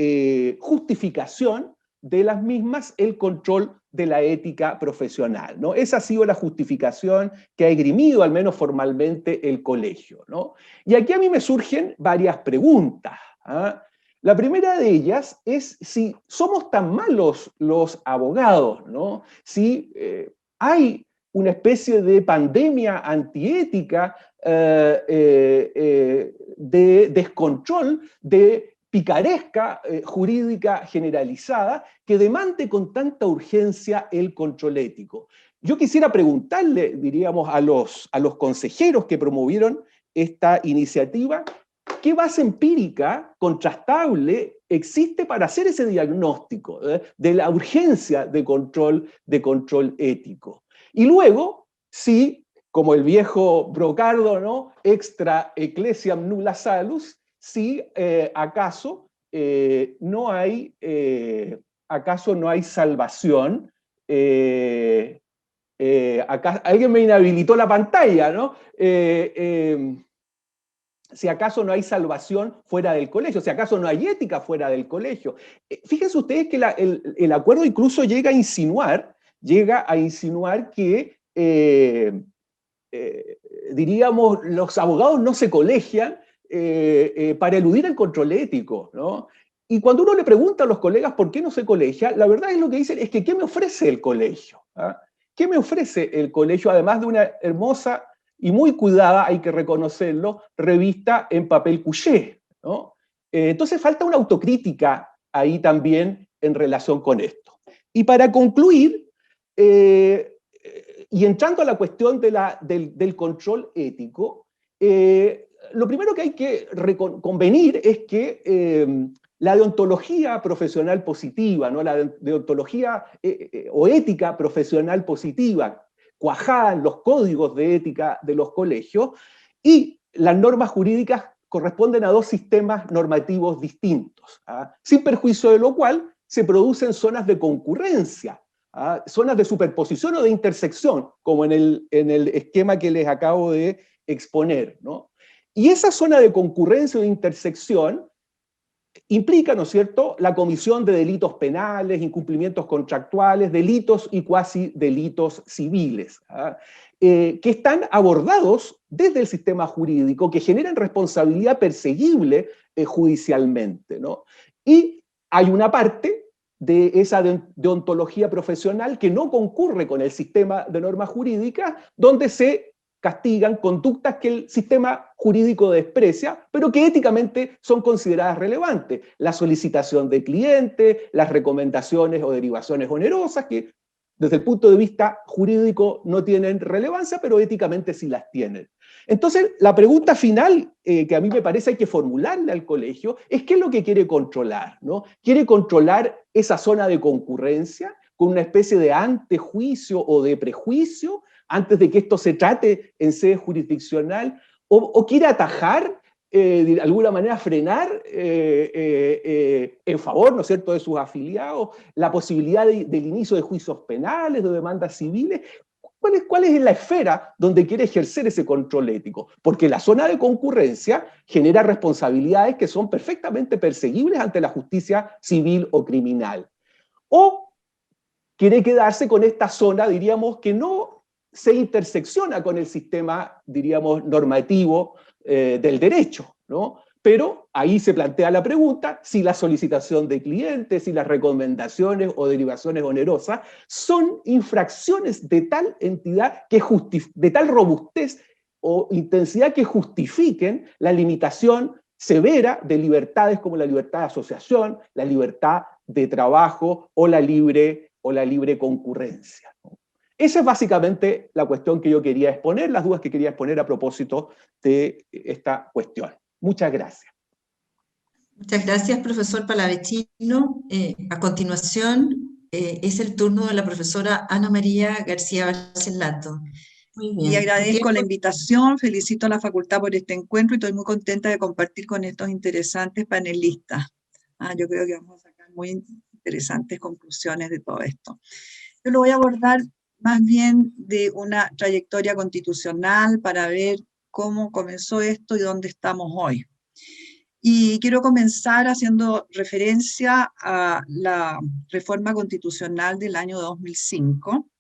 justificación de las mismas el control de la ética profesional, ¿no? Esa ha sido la justificación que ha esgrimido, al menos formalmente, el colegio, ¿no? Y aquí a mí me surgen varias preguntas, ¿ah? La primera de ellas es si somos tan malos los abogados, ¿no? Si hay una especie de pandemia antiética, de descontrol, de picaresca jurídica generalizada que demande con tanta urgencia el control ético. Yo quisiera preguntarle, diríamos, a los consejeros que promovieron esta iniciativa, ¿qué base empírica contrastable existe para hacer ese diagnóstico de la urgencia de control ético? Y luego, si, como el viejo Brocardo, ¿no?, extra ecclesiam nulla salus, si acaso no hay salvación. Acá alguien me inhabilitó la pantalla, ¿no? Si acaso no hay salvación fuera del colegio, si acaso no hay ética fuera del colegio. Fíjense ustedes que el acuerdo incluso llega a insinuar que, diríamos, los abogados no se colegian para eludir el control ético, ¿no? Y cuando uno le pregunta a los colegas por qué no se colegia, la verdad es lo que dicen es que ¿qué me ofrece el colegio? ¿Ah? ¿Qué me ofrece el colegio, además de una hermosa y muy cuidada, hay que reconocerlo, revista en papel couché, ¿no? Entonces falta una autocrítica ahí también en relación con esto. Y para concluir, y entrando a la cuestión del control ético, lo primero que hay que convenir es que la deontología profesional positiva, ¿no? La deontología o ética profesional positiva, cuajada en los códigos de ética de los colegios, y las normas jurídicas corresponden a dos sistemas normativos distintos, ¿ah? Sin perjuicio de lo cual se producen zonas de concurrencia, ¿ah? Zonas de superposición o de intersección, como en el esquema que les acabo de exponer, ¿no? Y esa zona de concurrencia o de intersección implica, ¿no es cierto?, la comisión de delitos penales, incumplimientos contractuales, delitos y cuasi delitos civiles, ¿ah? Que están abordados desde el sistema jurídico, que generan responsabilidad perseguible judicialmente, ¿no? Y hay una parte de esa deontología profesional que no concurre con el sistema de normas jurídicas, donde se castigan conductas que el sistema jurídico desprecia, pero que éticamente son consideradas relevantes. La solicitación de clientes, las recomendaciones o derivaciones onerosas, que desde el punto de vista jurídico no tienen relevancia, pero éticamente sí las tienen. Entonces, la pregunta final que a mí me parece hay que formularle al colegio es qué es lo que quiere controlar, ¿no? ¿Quiere controlar esa zona de concurrencia con una especie de antejuicio o de prejuicio antes de que esto se trate en sede jurisdiccional? ¿O quiere atajar, de alguna manera frenar en favor, ¿no es cierto?, de sus afiliados, la posibilidad del inicio de juicios penales, de demandas civiles? ¿Cuál es la esfera donde quiere ejercer ese control ético? Porque la zona de concurrencia genera responsabilidades que son perfectamente perseguibles ante la justicia civil o criminal. O quiere quedarse con esta zona, diríamos, que no se intersecciona con el sistema, diríamos, normativo del derecho, ¿no? Pero ahí se plantea la pregunta si la solicitación de clientes, si las recomendaciones o derivaciones onerosas son infracciones de tal entidad, de tal robustez o intensidad que justifiquen la limitación severa de libertades como la libertad de asociación, la libertad de trabajo o la libre concurrencia, ¿no? Esa es básicamente la cuestión que yo quería exponer, las dudas que quería exponer a propósito de esta cuestión. Muchas gracias. Muchas gracias, profesor Palavecino. A continuación es el turno de la profesora Ana María García Barcelato. Muy bien. Y agradezco la invitación, felicito a la facultad por este encuentro y estoy muy contenta de compartir con estos interesantes panelistas. Yo creo que vamos a sacar muy interesantes conclusiones de todo esto. Yo lo voy a abordar más bien de una trayectoria constitucional para ver cómo comenzó esto y dónde estamos hoy. Y quiero comenzar haciendo referencia a la reforma constitucional del año 2005,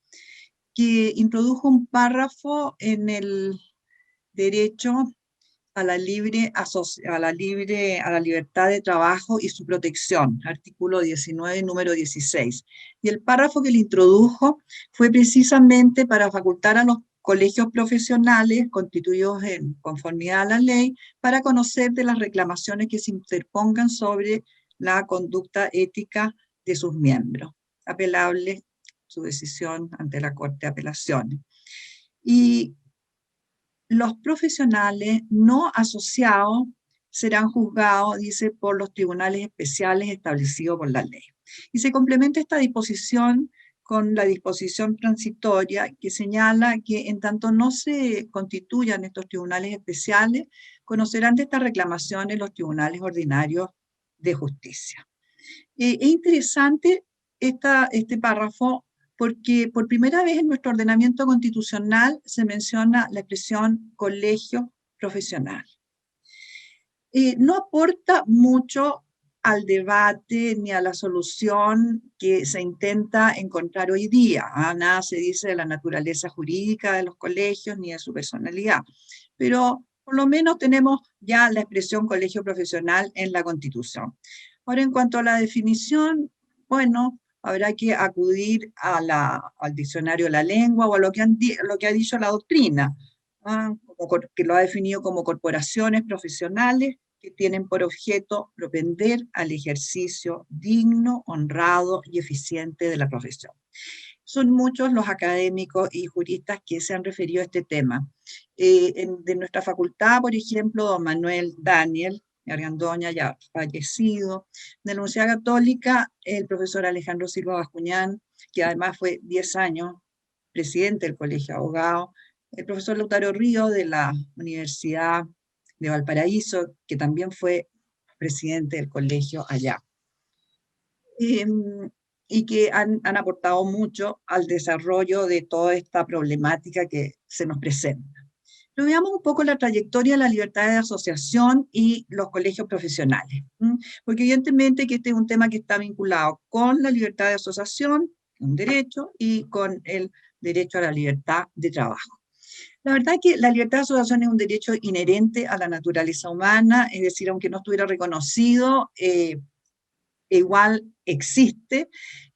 que introdujo un párrafo en el derecho a la libertad de trabajo y su protección, artículo 19, número 16. Y el párrafo que le introdujo fue precisamente para facultar a los colegios profesionales constituidos en conformidad a la ley para conocer de las reclamaciones que se interpongan sobre la conducta ética de sus miembros, apelable su decisión ante la Corte de Apelaciones. Y los profesionales no asociados serán juzgados, dice, por los tribunales especiales establecidos por la ley. Y se complementa esta disposición con la disposición transitoria que señala que en tanto no se constituyan estos tribunales especiales, conocerán de estas reclamaciones los tribunales ordinarios de justicia. Es interesante este párrafo porque por primera vez en nuestro ordenamiento constitucional se menciona la expresión colegio profesional. No aporta mucho al debate ni a la solución que se intenta encontrar hoy día. Nada se dice de la naturaleza jurídica de los colegios ni de su personalidad, pero por lo menos tenemos ya la expresión colegio profesional en la Constitución. Ahora, en cuanto a la definición, bueno, habrá que acudir al diccionario de la lengua o a lo que ha dicho la doctrina. que lo ha definido como corporaciones profesionales que tienen por objeto propender al ejercicio digno, honrado y eficiente de la profesión. Son muchos los académicos y juristas que se han referido a este tema. De nuestra facultad, por ejemplo, don Manuel Daniel Argandoña, ya fallecido; de la Universidad Católica, el profesor Alejandro Silva Bascuñán, que además fue 10 años presidente del Colegio de Abogados; el profesor Lautaro Río de la Universidad de Valparaíso, que también fue presidente del colegio allá. Y que han aportado mucho al desarrollo de toda esta problemática que se nos presenta. Pero veamos un poco la trayectoria de la libertad de asociación y los colegios profesionales, porque evidentemente que este es un tema que está vinculado con la libertad de asociación, un derecho, y con el derecho a la libertad de trabajo. La verdad es que la libertad de asociación es un derecho inherente a la naturaleza humana, es decir, aunque no estuviera reconocido, igual existe,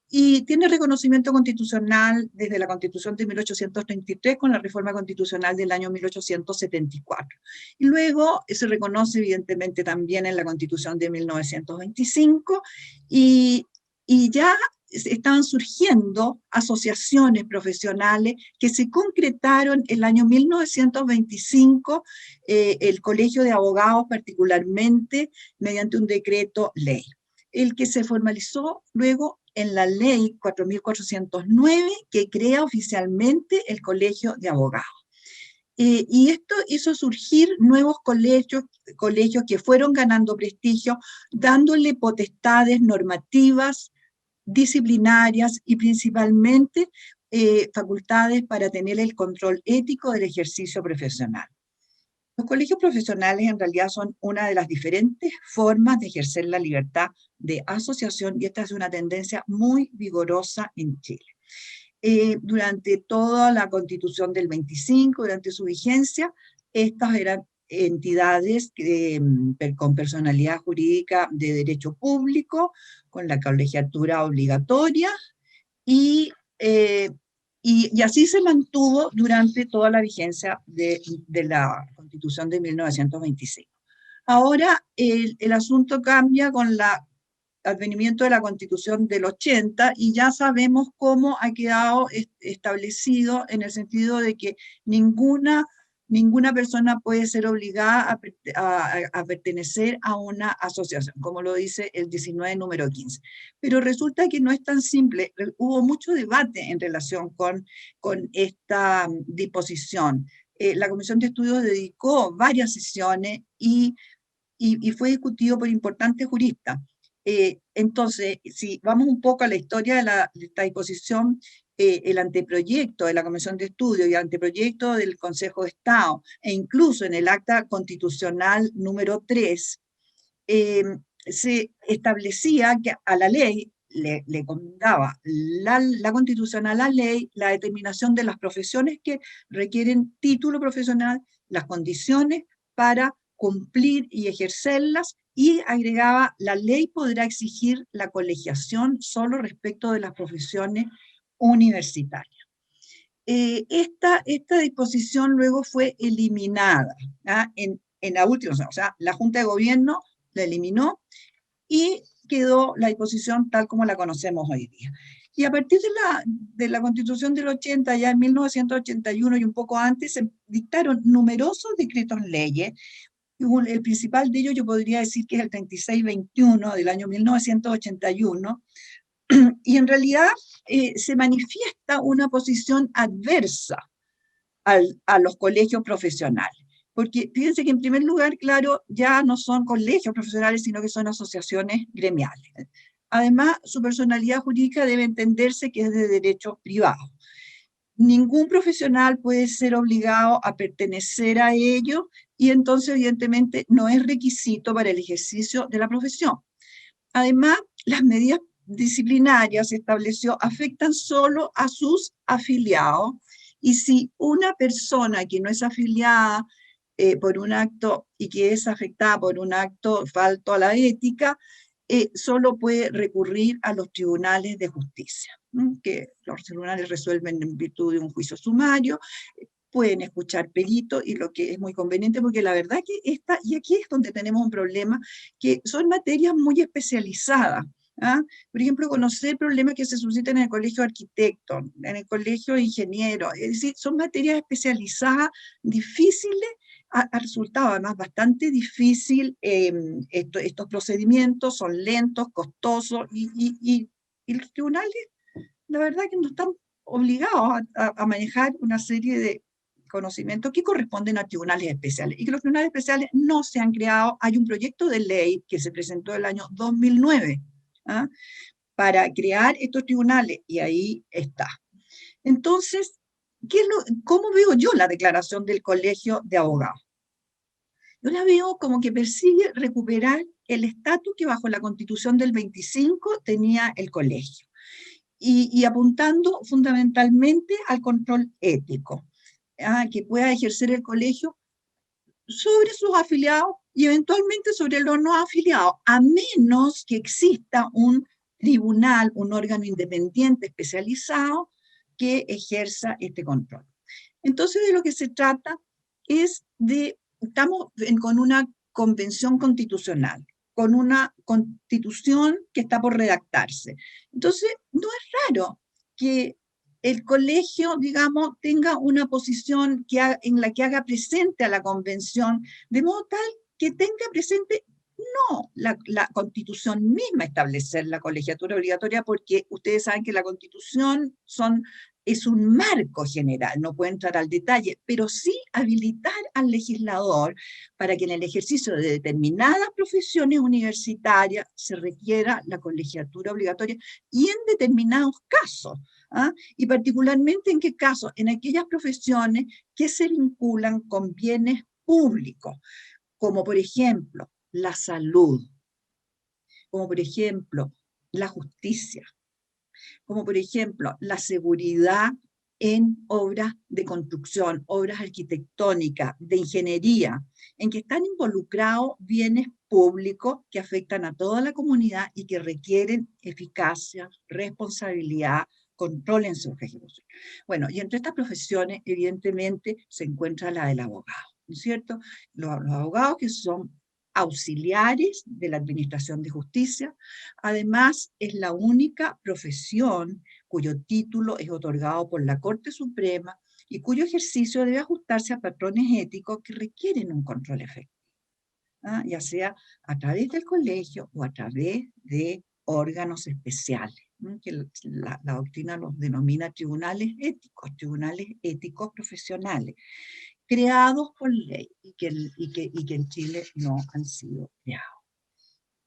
y tiene reconocimiento constitucional desde la Constitución de 1833 con la reforma constitucional del año 1874. Y luego se reconoce evidentemente también en la Constitución de 1925, y ya estaban surgiendo asociaciones profesionales que se concretaron en el año 1925, el Colegio de Abogados particularmente, mediante un decreto ley, el que se formalizó luego en la ley 4.409, que crea oficialmente el Colegio de Abogados. Y esto hizo surgir nuevos colegios que fueron ganando prestigio, dándole potestades normativas, disciplinarias y principalmente facultades para tener el control ético del ejercicio profesional. Los colegios profesionales en realidad son una de las diferentes formas de ejercer la libertad de asociación, y esta es una tendencia muy vigorosa en Chile. Durante toda la Constitución del 25, durante su vigencia, estas eran entidades con personalidad jurídica de derecho público, con la colegiatura obligatoria, y así se mantuvo durante toda la vigencia de la Constitución de 1925. Ahora el asunto cambia con el advenimiento de la Constitución del 80, y ya sabemos cómo ha quedado establecido, en el sentido de que ninguna persona puede ser obligada a pertenecer a una asociación, como lo dice el 19, número 15. Pero resulta que no es tan simple. Hubo mucho debate en relación con esta disposición. La Comisión de Estudios dedicó varias sesiones y fue discutido por importantes juristas. Entonces, si vamos un poco a la historia de esta disposición, el anteproyecto de la Comisión de Estudios y el anteproyecto del Consejo de Estado, e incluso en el acta constitucional número 3, se establecía que a la ley le comandaba la Constitución a la ley la determinación de las profesiones que requieren título profesional, las condiciones para cumplir y ejercerlas, y agregaba: la ley podrá exigir la colegiación solo respecto de las profesiones universitarias. Esta disposición luego fue eliminada en la última, o sea, la Junta de Gobierno la eliminó y quedó la disposición tal como la conocemos hoy día. Y a partir de la Constitución del 80, ya en 1981 y un poco antes, se dictaron numerosos decretos leyes. El principal de ellos yo podría decir que es el 3621 del año 1981, y en realidad se manifiesta una posición adversa a los colegios profesionales. Porque fíjense que en primer lugar, claro, ya no son colegios profesionales, sino que son asociaciones gremiales. Además, su personalidad jurídica debe entenderse que es de derecho privado. Ningún profesional puede ser obligado a pertenecer a ello, y entonces evidentemente no es requisito para el ejercicio de la profesión. Además, las medidas disciplinarias, se estableció, afectan solo a sus afiliados, y si una persona que no es afiliada por un acto y que es afectada por un acto falto a la ética, solo puede recurrir a los tribunales de justicia, que los tribunales resuelven en virtud de un juicio sumario. pueden escuchar peritos, y lo que es muy conveniente, porque la verdad que y aquí es donde tenemos un problema, que son materias muy especializadas. ¿Ah? Por ejemplo, conocer problemas que se suscitan en el colegio de arquitectos, en el colegio de ingenieros, es decir, son materias especializadas, difíciles, ha resultado además bastante difícil. Estos procedimientos son lentos, costosos, y los tribunales, la verdad que no están obligados a manejar una serie de conocimientos que corresponden a tribunales especiales, y que los tribunales especiales no se han creado. Hay un proyecto de ley que se presentó el año 2009, ¿ah? para crear estos tribunales, y ahí está. Entonces, ¿cómo veo yo la declaración del Colegio de Abogados? Yo la veo como que persigue recuperar el estatus que bajo la Constitución del 25 tenía el colegio, y apuntando fundamentalmente al control ético, que pueda ejercer el colegio sobre sus afiliados y eventualmente sobre los no afiliados, a menos que exista un tribunal, un órgano independiente especializado que ejerza este control. Entonces, de lo que se trata es estamos con una convención constitucional, con una constitución que está por redactarse. Entonces, no es raro que el colegio, digamos, tenga una posición en la que haga presente a la convención, de modo tal que tenga presente no la Constitución misma establecer la colegiatura obligatoria, porque ustedes saben que la Constitución es un marco general, no puede entrar al detalle, pero sí habilitar al legislador para que en el ejercicio de determinadas profesiones universitarias se requiera la colegiatura obligatoria, y en determinados casos. ¿Ah? Y particularmente en qué casos, en aquellas profesiones que se vinculan con bienes públicos, como por ejemplo la salud, como por ejemplo la justicia, como por ejemplo la seguridad en obras de construcción, obras arquitectónicas, de ingeniería, en que están involucrados bienes públicos que afectan a toda la comunidad y que requieren eficacia, responsabilidad, control en su ejecución. Bueno, y entre estas profesiones, evidentemente, se encuentra la del abogado, ¿no es cierto? Los abogados que son auxiliares de la administración de justicia. Además, es la única profesión cuyo título es otorgado por la Corte Suprema y cuyo ejercicio debe ajustarse a patrones éticos que requieren un control efectivo, ya sea a través del colegio o a través de órganos especiales, que la doctrina los denomina tribunales éticos profesionales, creados por ley y que en Chile no han sido creados.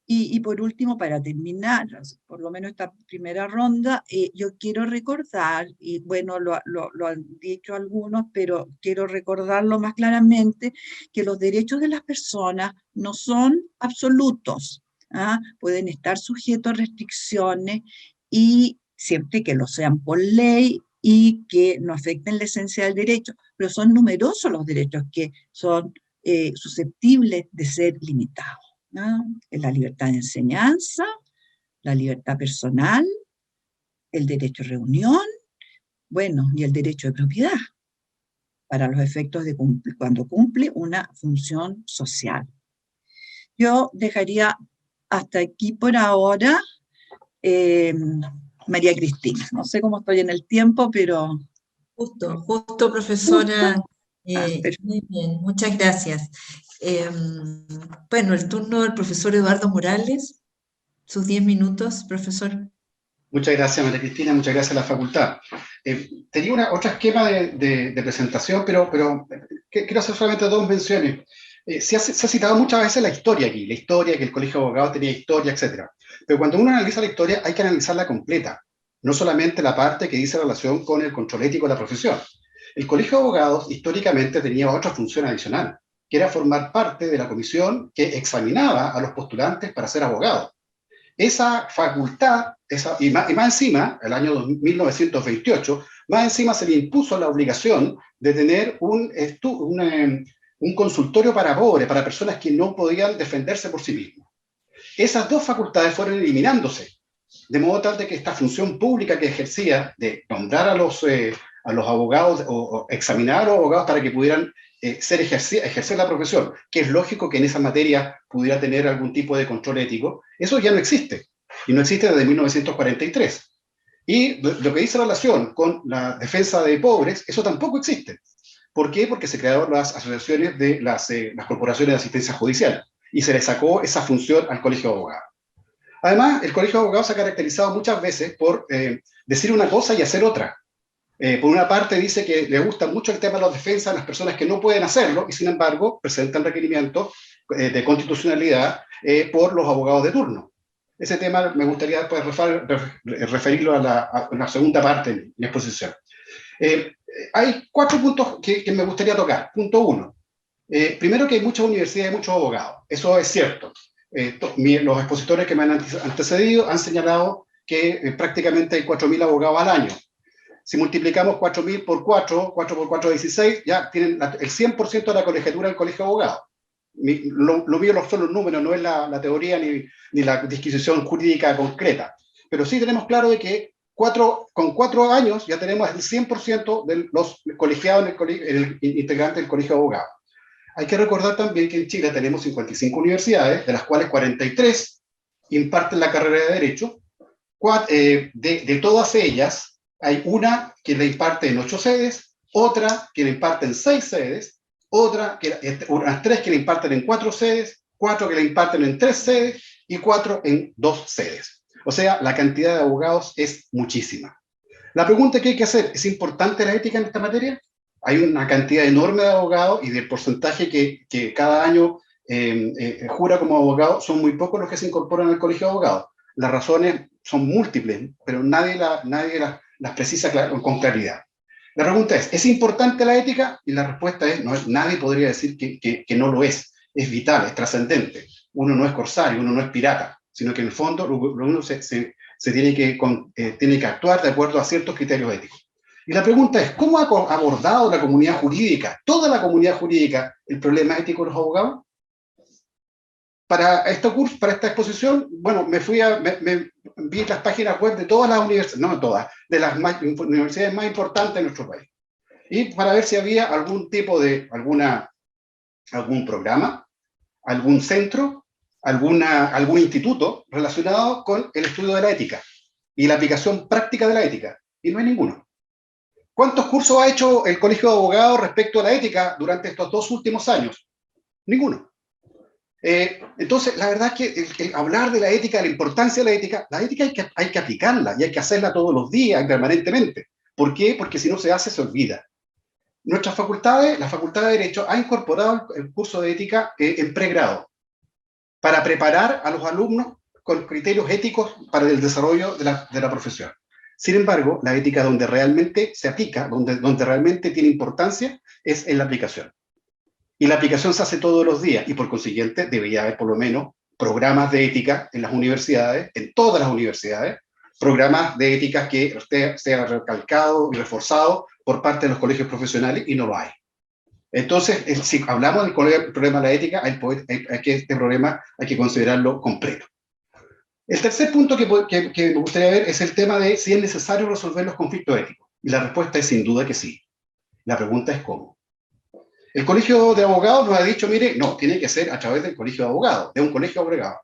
Y por último, para terminar, por lo menos esta primera ronda, yo quiero recordar, y bueno, lo han dicho algunos, pero quiero recordarlo más claramente, que los derechos de las personas no son absolutos, pueden estar sujetos a restricciones, y siempre que lo sean por ley y que no afecten la esencia del derecho, pero son numerosos los derechos que son susceptibles de ser limitados. La libertad de enseñanza, la libertad personal, el derecho a reunión, bueno, y el derecho de propiedad, para los efectos de cuando cumple una función social. Yo dejaría hasta aquí por ahora, María Cristina. No sé cómo estoy en el tiempo, pero... Justo, profesora. Muy bien, muchas gracias. Bueno, el turno del profesor Eduardo Morales, sus 10 minutos, profesor. Muchas gracias, María Cristina, muchas gracias a la facultad. Tenía otro esquema de presentación, pero quiero hacer solamente dos menciones. Se ha citado muchas veces la historia aquí, la historia, que el Colegio de Abogados tenía historia, etc. Pero cuando uno analiza la historia, hay que analizarla completa, no solamente la parte que dice relación con el control ético de la profesión. El Colegio de Abogados históricamente tenía otra función adicional, que era formar parte de la comisión que examinaba a los postulantes para ser abogados. Esa facultad, y más encima, el año 1928, más encima se le impuso la obligación de tener un consultorio para pobres, para personas que no podían defenderse por sí mismos. Esas dos facultades fueron eliminándose, de modo tal de que esta función pública que ejercía de nombrar a a los abogados o examinar a los abogados para que pudieran ejercer la profesión, que es lógico que en esa materia pudiera tener algún tipo de control ético. Eso ya no existe, y no existe desde 1943. Y lo que dice relación con la defensa de pobres, eso tampoco existe. ¿Por qué? Porque se crearon las asociaciones de las corporaciones de asistencia judicial, y se le sacó esa función al Colegio de Abogados. Además, el Colegio de Abogados se ha caracterizado muchas veces por decir una cosa y hacer otra. Por una parte dice que le gusta mucho el tema de la defensa a las personas que no pueden hacerlo, y sin embargo presentan requerimientos de constitucionalidad por los abogados de turno. Ese tema me gustaría después referirlo a la segunda parte de mi exposición. Hay 4 puntos que me gustaría tocar. Punto 1. Primero, que hay muchas universidades y muchos abogados. Eso es cierto. Los expositores que me han antecedido han señalado que prácticamente hay 4.000 abogados al año. Si multiplicamos 4.000 por 4 por 4, 16, ya tienen el 100% de la colegiatura del Colegio de Abogados. Lo mío son los números, no es la teoría ni la disquisición jurídica concreta. Pero sí tenemos claro de que con 4 años ya tenemos el 100% de los colegiados en el integrante del Colegio de Abogados. Hay que recordar también que en Chile tenemos 55 universidades, de las cuales 43 imparten la carrera de Derecho. De todas ellas, hay una que la imparte en 8 sedes, otra que la imparte en 6 sedes, unas 3 que la imparten en 4 sedes, 4 que la imparten en 3 sedes y 4 en 2 sedes. O sea, la cantidad de abogados es muchísima. La pregunta que hay que hacer, ¿es importante la ética en esta materia? Hay una cantidad enorme de abogados, y del porcentaje que cada año jura como abogado, son muy pocos los que se incorporan al Colegio de Abogados. Las razones son múltiples, pero nadie las precisa con claridad. La pregunta ¿es importante la ética? Y la respuesta es, nadie podría decir que no lo es. Es vital, es trascendente. Uno no es corsario, uno no es pirata, sino que en el fondo uno se tiene que actuar de acuerdo a ciertos criterios éticos. Y la pregunta es, ¿cómo ha abordado la comunidad jurídica, toda la comunidad jurídica, el problema ético de los abogados? Para este curso, para esta exposición, bueno, me vi las páginas web de todas las universidades, no todas, de las universidades más importantes de nuestro país. Y para ver si había algún tipo de, algún programa, algún centro, algún instituto relacionado con el estudio de la ética y la aplicación práctica de la ética. Y no hay ninguno. ¿Cuántos cursos ha hecho el Colegio de Abogados respecto a la ética durante estos 2 últimos años? Ninguno. Entonces, la verdad es que el hablar de la ética, de la importancia de la ética hay que aplicarla, y hay que hacerla todos los días, permanentemente. ¿Por qué? Porque si no se hace, se olvida. Nuestras facultades, la Facultad de Derecho, ha incorporado el curso de ética en pregrado, para preparar a los alumnos con criterios éticos para el desarrollo de la profesión. Sin embargo, la ética donde realmente se aplica, donde realmente tiene importancia, es en la aplicación. Y la aplicación se hace todos los días, y por consiguiente debería haber por lo menos programas de ética en las universidades, en todas las universidades, programas de ética que sea recalcado y reforzado por parte de los colegios profesionales, y no lo hay. Entonces, si hablamos del problema de la ética, este problema hay que considerarlo completo. El tercer punto que me gustaría ver es el tema de si es necesario resolver los conflictos éticos. Y la respuesta es sin duda que sí. La pregunta es cómo. El Colegio de Abogados nos ha dicho, mire, no, tiene que ser a través del Colegio de Abogados, de un colegio de abogados.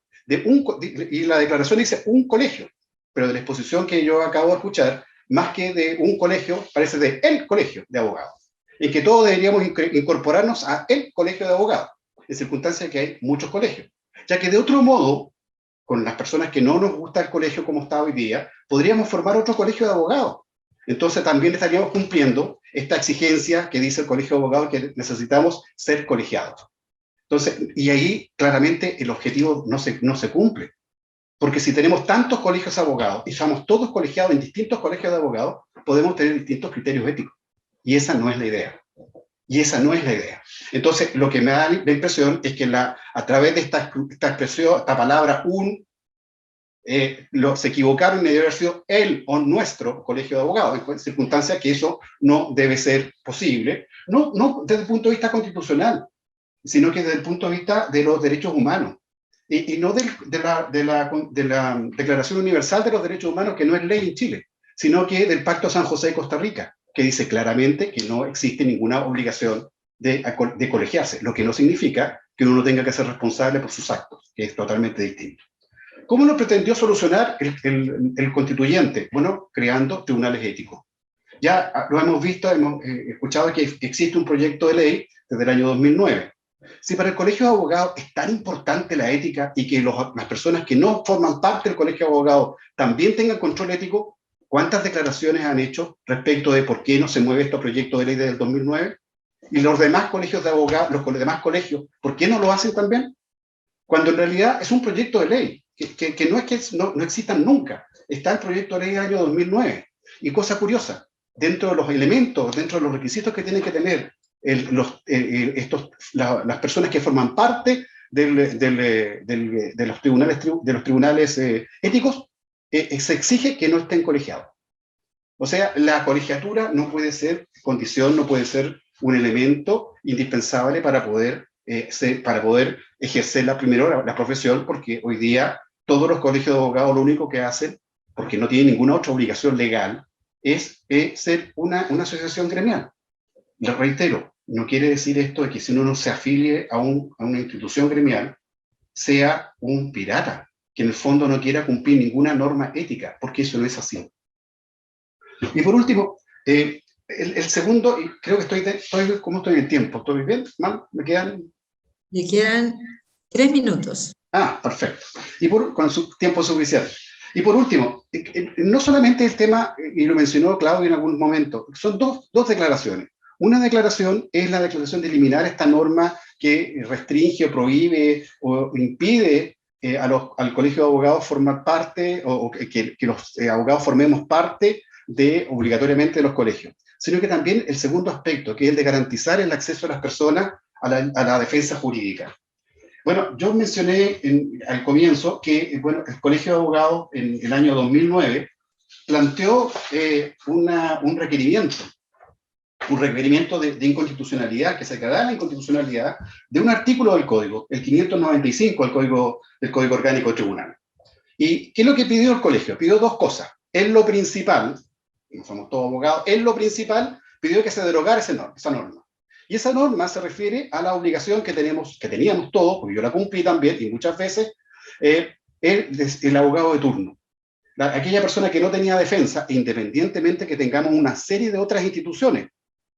Y la declaración dice un colegio, pero de la exposición que yo acabo de escuchar, más que de un colegio, parece de el Colegio de Abogados, en que todos deberíamos incorporarnos a el Colegio de Abogados, en circunstancias que hay muchos colegios. Ya que de otro modo, con las personas que no nos gusta el colegio como está hoy día, podríamos formar otro colegio de abogados. Entonces también estaríamos cumpliendo esta exigencia que dice el Colegio de Abogados, que necesitamos ser colegiados. Entonces, y ahí claramente el objetivo no se cumple. Porque si tenemos tantos colegios de abogados y somos todos colegiados en distintos colegios de abogados, podemos tener distintos criterios éticos. Y esa no es la idea. Entonces, lo que me da la impresión es que a través de esta expresión, esta palabra se equivocaron y debe haber sido el o nuestro colegio de abogados, en circunstancias que eso no debe ser posible, no desde el punto de vista constitucional, sino que desde el punto de vista de los derechos humanos, y no de la Declaración Universal de los Derechos Humanos, que no es ley en Chile, sino que del Pacto San José de Costa Rica, que dice claramente que no existe ninguna obligación de colegiarse, lo que no significa que uno tenga que ser responsable por sus actos, que es totalmente distinto. ¿Cómo lo pretendió solucionar el constituyente? Bueno, creando tribunales éticos. Ya lo hemos visto, hemos escuchado que existe un proyecto de ley desde el año 2009. Si para el Colegio de Abogados es tan importante la ética y que las personas que no forman parte del Colegio de Abogados también tengan control ético, ¿cuántas declaraciones han hecho respecto de por qué no se mueve este proyecto de ley desde el 2009? Y los demás colegios de abogados, los demás colegios, ¿por qué no lo hacen también? Cuando en realidad es un proyecto de ley, que no es que no existan nunca. Está el proyecto de ley del año 2009. Y cosa curiosa, dentro de los elementos, dentro de los requisitos que tienen que tener las personas que forman parte de los tribunales éticos, se exige que no estén colegiados. O sea, la colegiatura no puede ser condición, no puede ser un elemento indispensable para poder ejercer la profesión, porque hoy día todos los colegios de abogados lo único que hacen, porque no tienen ninguna otra obligación legal, es ser una asociación gremial. Les reitero, no quiere decir esto de que si uno no se afilie a una institución gremial, sea un pirata, que en el fondo no quiera cumplir ninguna norma ética, porque eso no es así. Y por último, el segundo, y creo que ¿cómo estoy en tiempo? ¿Estoy bien? ¿Mal? ¿Me quedan? Le quedan 3 minutos. Ah, perfecto. Y con su tiempo suficiente. Y por último, no solamente el tema, y lo mencionó Claudio en algún momento, son dos declaraciones. Una declaración es la declaración de eliminar esta norma que restringe o prohíbe o impide al Colegio de Abogados formar parte, o que los abogados formemos parte obligatoriamente de los colegios, sino que también el segundo aspecto, que es el de garantizar el acceso de las personas a la defensa jurídica. Bueno, yo mencioné al comienzo que el Colegio de Abogados en el año 2009 planteó un requerimiento de inconstitucionalidad, que se declarara la inconstitucionalidad de un artículo del Código, el 595 del Código Orgánico del Tribunal. ¿Y qué es lo que pidió el colegio? Pidió dos cosas. En lo principal, no somos todos abogados, en lo principal pidió que se derogara esa norma. Y esa norma se refiere a la obligación que teníamos todos, porque yo la cumplí también, y muchas veces, el abogado de turno. Aquella persona que no tenía defensa, independientemente que tengamos una serie de otras instituciones,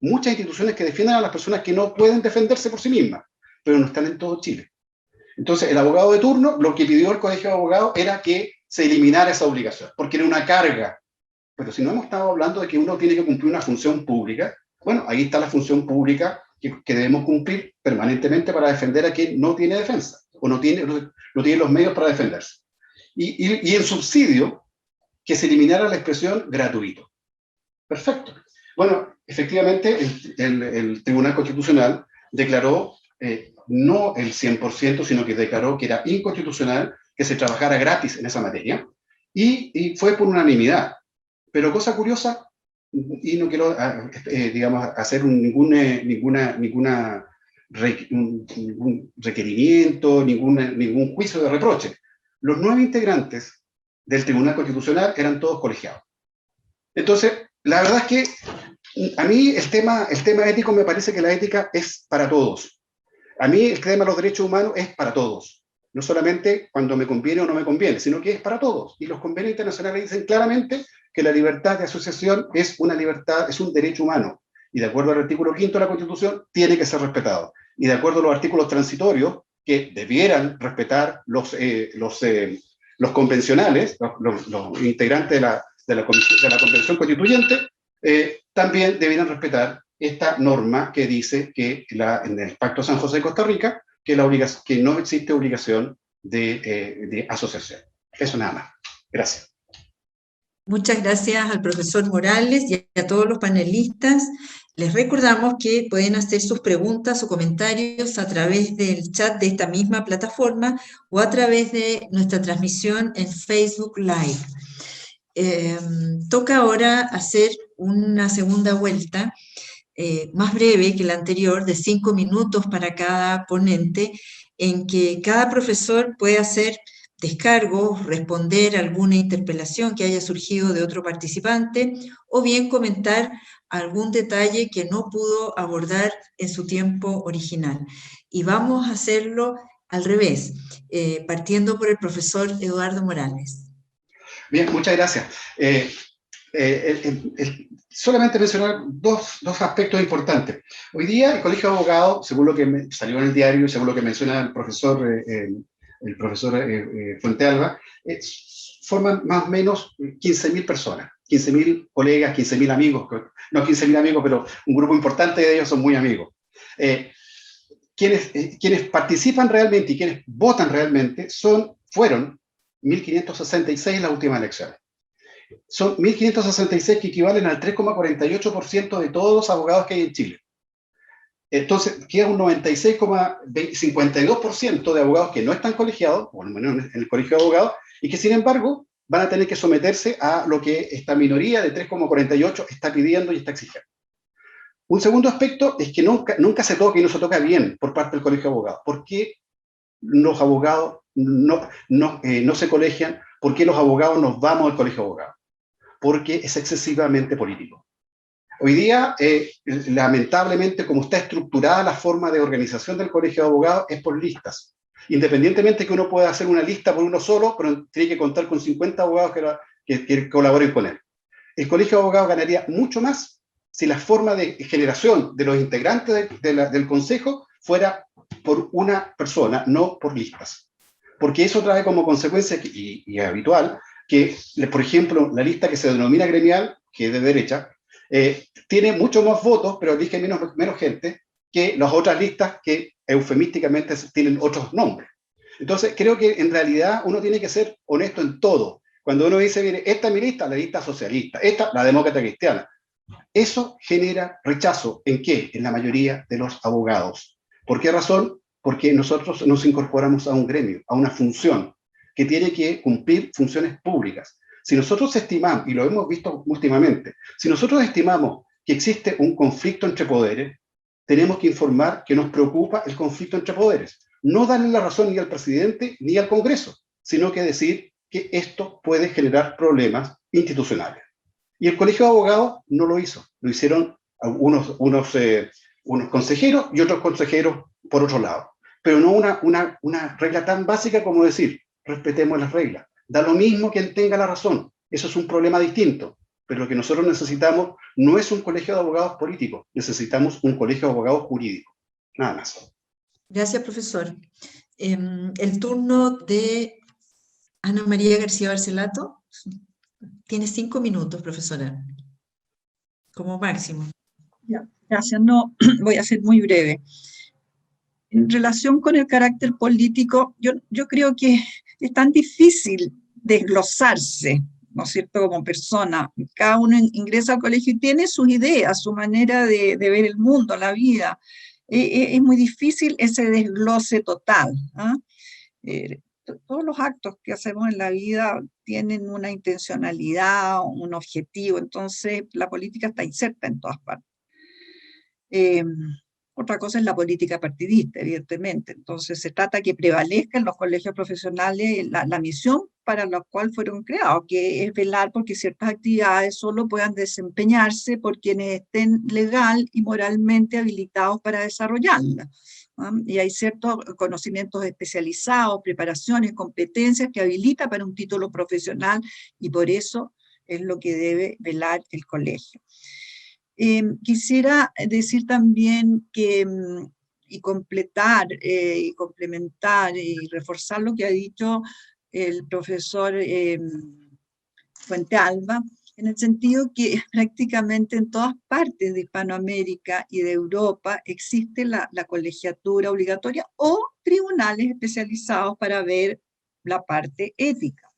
muchas instituciones que defienden a las personas que no pueden defenderse por sí mismas, pero no están en todo Chile. Entonces, el abogado de turno, lo que pidió el Colegio de Abogados era que se eliminara esa obligación, porque era una carga. Pero si no hemos estado hablando de que uno tiene que cumplir una función pública, bueno, ahí está la función pública que debemos cumplir permanentemente para defender a quien no tiene defensa, o no tiene los medios para defenderse. Y en subsidio, que se eliminara la expresión gratuito. Perfecto. Bueno, efectivamente, el Tribunal Constitucional declaró no el 100%, sino que declaró que era inconstitucional que se trabajara gratis en esa materia, y fue por unanimidad. Pero cosa curiosa, y no quiero, digamos, hacer ningún requerimiento, ningún juicio de reproche. Los 9 integrantes del Tribunal Constitucional eran todos colegiados. Entonces, la verdad es que a mí el tema ético me parece que la ética es para todos. A mí el tema de los derechos humanos es para todos. No solamente cuando me conviene o no me conviene, sino que es para todos. Y los convenios internacionales dicen claramente que la libertad de asociación es una libertad, es un derecho humano. Y de acuerdo al artículo 5º de la Constitución, tiene que ser respetado. Y de acuerdo a los artículos transitorios, que debieran respetar los convencionales, los integrantes de la Convención Constituyente, también debieran respetar esta norma que dice que en el Pacto San José de Costa Rica, que no existe obligación de asociación. Eso nada más. Gracias. Muchas gracias al profesor Morales y a todos los panelistas. Les recordamos que pueden hacer sus preguntas o comentarios a través del chat de esta misma plataforma o a través de nuestra transmisión en Facebook Live. Toca ahora hacer una segunda vuelta, más breve que la anterior, de 5 minutos para cada ponente, en que cada profesor puede hacer descargos, responder alguna interpelación que haya surgido de otro participante, o bien comentar algún detalle que no pudo abordar en su tiempo original. Y vamos a hacerlo al revés, partiendo por el profesor Eduardo Morales. Bien, muchas gracias. Solamente mencionar dos aspectos importantes. Hoy día el Colegio de Abogados, según lo que salió en el diario y según lo que menciona el profesor Fuentealba, forman más o menos 15.000 personas, 15.000 colegas, 15.000 amigos, no 15.000 amigos, pero un grupo importante de ellos son muy amigos. Quienes participan realmente y quienes votan realmente fueron 1.566 en las últimas elecciones. Son 1.566 que equivalen al 3,48% de todos los abogados que hay en Chile. Entonces, queda un 96,52% de abogados que no están colegiados, o al menos en el colegio de abogados, y que sin embargo van a tener que someterse a lo que esta minoría de 3,48 está pidiendo y está exigiendo. Un segundo aspecto es que nunca se toca y no se toca bien por parte del colegio de abogados. ¿Por qué los abogados no se colegian? ¿Por qué los abogados nos vamos al colegio de abogados? Porque es excesivamente político. Hoy día, lamentablemente, como está estructurada la forma de organización del colegio de abogados, es por listas. Independientemente que uno pueda hacer una lista por uno solo, pero tiene que contar con 50 abogados que colaboren con él. El colegio de abogados ganaría mucho más si la forma de generación de los integrantes del consejo fuera por una persona, no por listas. Porque eso trae como consecuencia, y es habitual, que, por ejemplo, la lista que se denomina gremial, que es de derecha, tiene muchos más votos, pero elige menos gente que las otras listas que eufemísticamente tienen otros nombres. Entonces, creo que en realidad uno tiene que ser honesto en todo. Cuando uno dice, mire, esta es mi lista, la lista socialista, esta, la demócrata cristiana. Eso genera rechazo. ¿En qué? En la mayoría de los abogados. ¿Por qué razón? Porque nosotros nos incorporamos a un gremio, a una función que tiene que cumplir funciones públicas. Si nosotros estimamos, y lo hemos visto últimamente, si nosotros estimamos que existe un conflicto entre poderes, tenemos que informar que nos preocupa el conflicto entre poderes. No darle la razón ni al presidente ni al Congreso, sino que decir que esto puede generar problemas institucionales. Y el Colegio de Abogados no lo hizo. Lo hicieron unos consejeros y otros consejeros por otro lado. Pero no una regla tan básica como decir, respetemos las reglas. Da lo mismo quien tenga la razón. Eso es un problema distinto. Pero lo que nosotros necesitamos no es un colegio de abogados políticos. Necesitamos un colegio de abogados jurídicos. Nada más. Gracias, profesor. El turno de Ana María García Barcelato. Tiene 5 minutos, profesora, como máximo. Ya, gracias. No, voy a ser muy breve. En relación con el carácter político, yo creo que es tan difícil desglosarse, ¿no es cierto?, como persona. Cada uno ingresa al colegio y tiene sus ideas, su manera de ver el mundo, la vida. Es muy difícil ese desglose total. Todos los actos que hacemos en la vida tienen una intencionalidad, un objetivo, entonces la política está inserta en todas partes. Otra cosa es la política partidista, evidentemente, entonces se trata que prevalezca en los colegios profesionales la misión para la cual fueron creados, que es velar porque ciertas actividades solo puedan desempeñarse por quienes estén legal y moralmente habilitados para desarrollarlas. Y hay ciertos conocimientos especializados, preparaciones, competencias que habilita para un título profesional y por eso es lo que debe velar el colegio. Quisiera decir también que, y completar, y complementar y reforzar lo que ha dicho el profesor Fuentealba, en el sentido que prácticamente en todas partes de Hispanoamérica y de Europa existe la colegiatura obligatoria o tribunales especializados para ver la parte ética.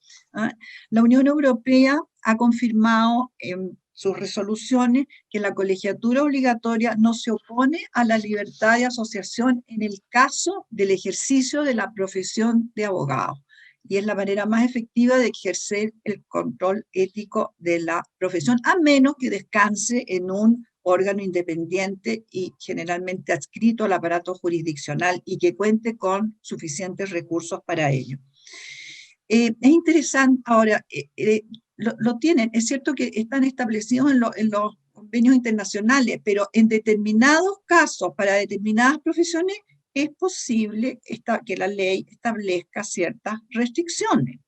La Unión Europea ha confirmado en sus resoluciones que la colegiatura obligatoria no se opone a la libertad de asociación en el caso del ejercicio de la profesión de abogado. Y es la manera más efectiva de ejercer el control ético de la profesión, a menos que descanse en un órgano independiente y generalmente adscrito al aparato jurisdiccional y que cuente con suficientes recursos para ello. Es interesante, ahora, lo tienen, es cierto que están establecidos en los convenios internacionales, pero en determinados casos, para determinadas profesiones, es posible que la ley establezca ciertas restricciones.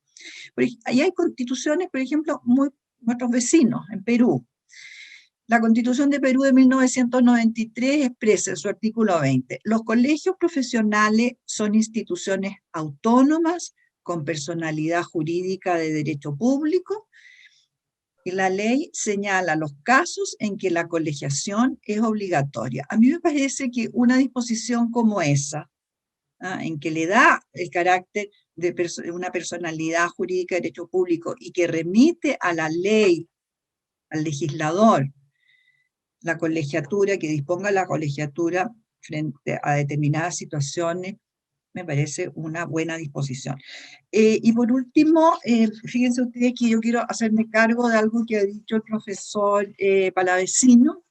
Ahí hay constituciones, por ejemplo, nuestros vecinos en Perú. La Constitución de Perú de 1993 expresa en su artículo 20, los colegios profesionales son instituciones autónomas con personalidad jurídica de derecho público, y la ley señala los casos en que la colegiación es obligatoria. A mí me parece que una disposición como esa, en que le da el carácter de una personalidad jurídica de derecho público y que remite a la ley, al legislador, la colegiatura, que disponga la colegiatura frente a determinadas situaciones, me parece una buena disposición. Y por último, fíjense ustedes que yo quiero hacerme cargo de algo que ha dicho el profesor Palavecino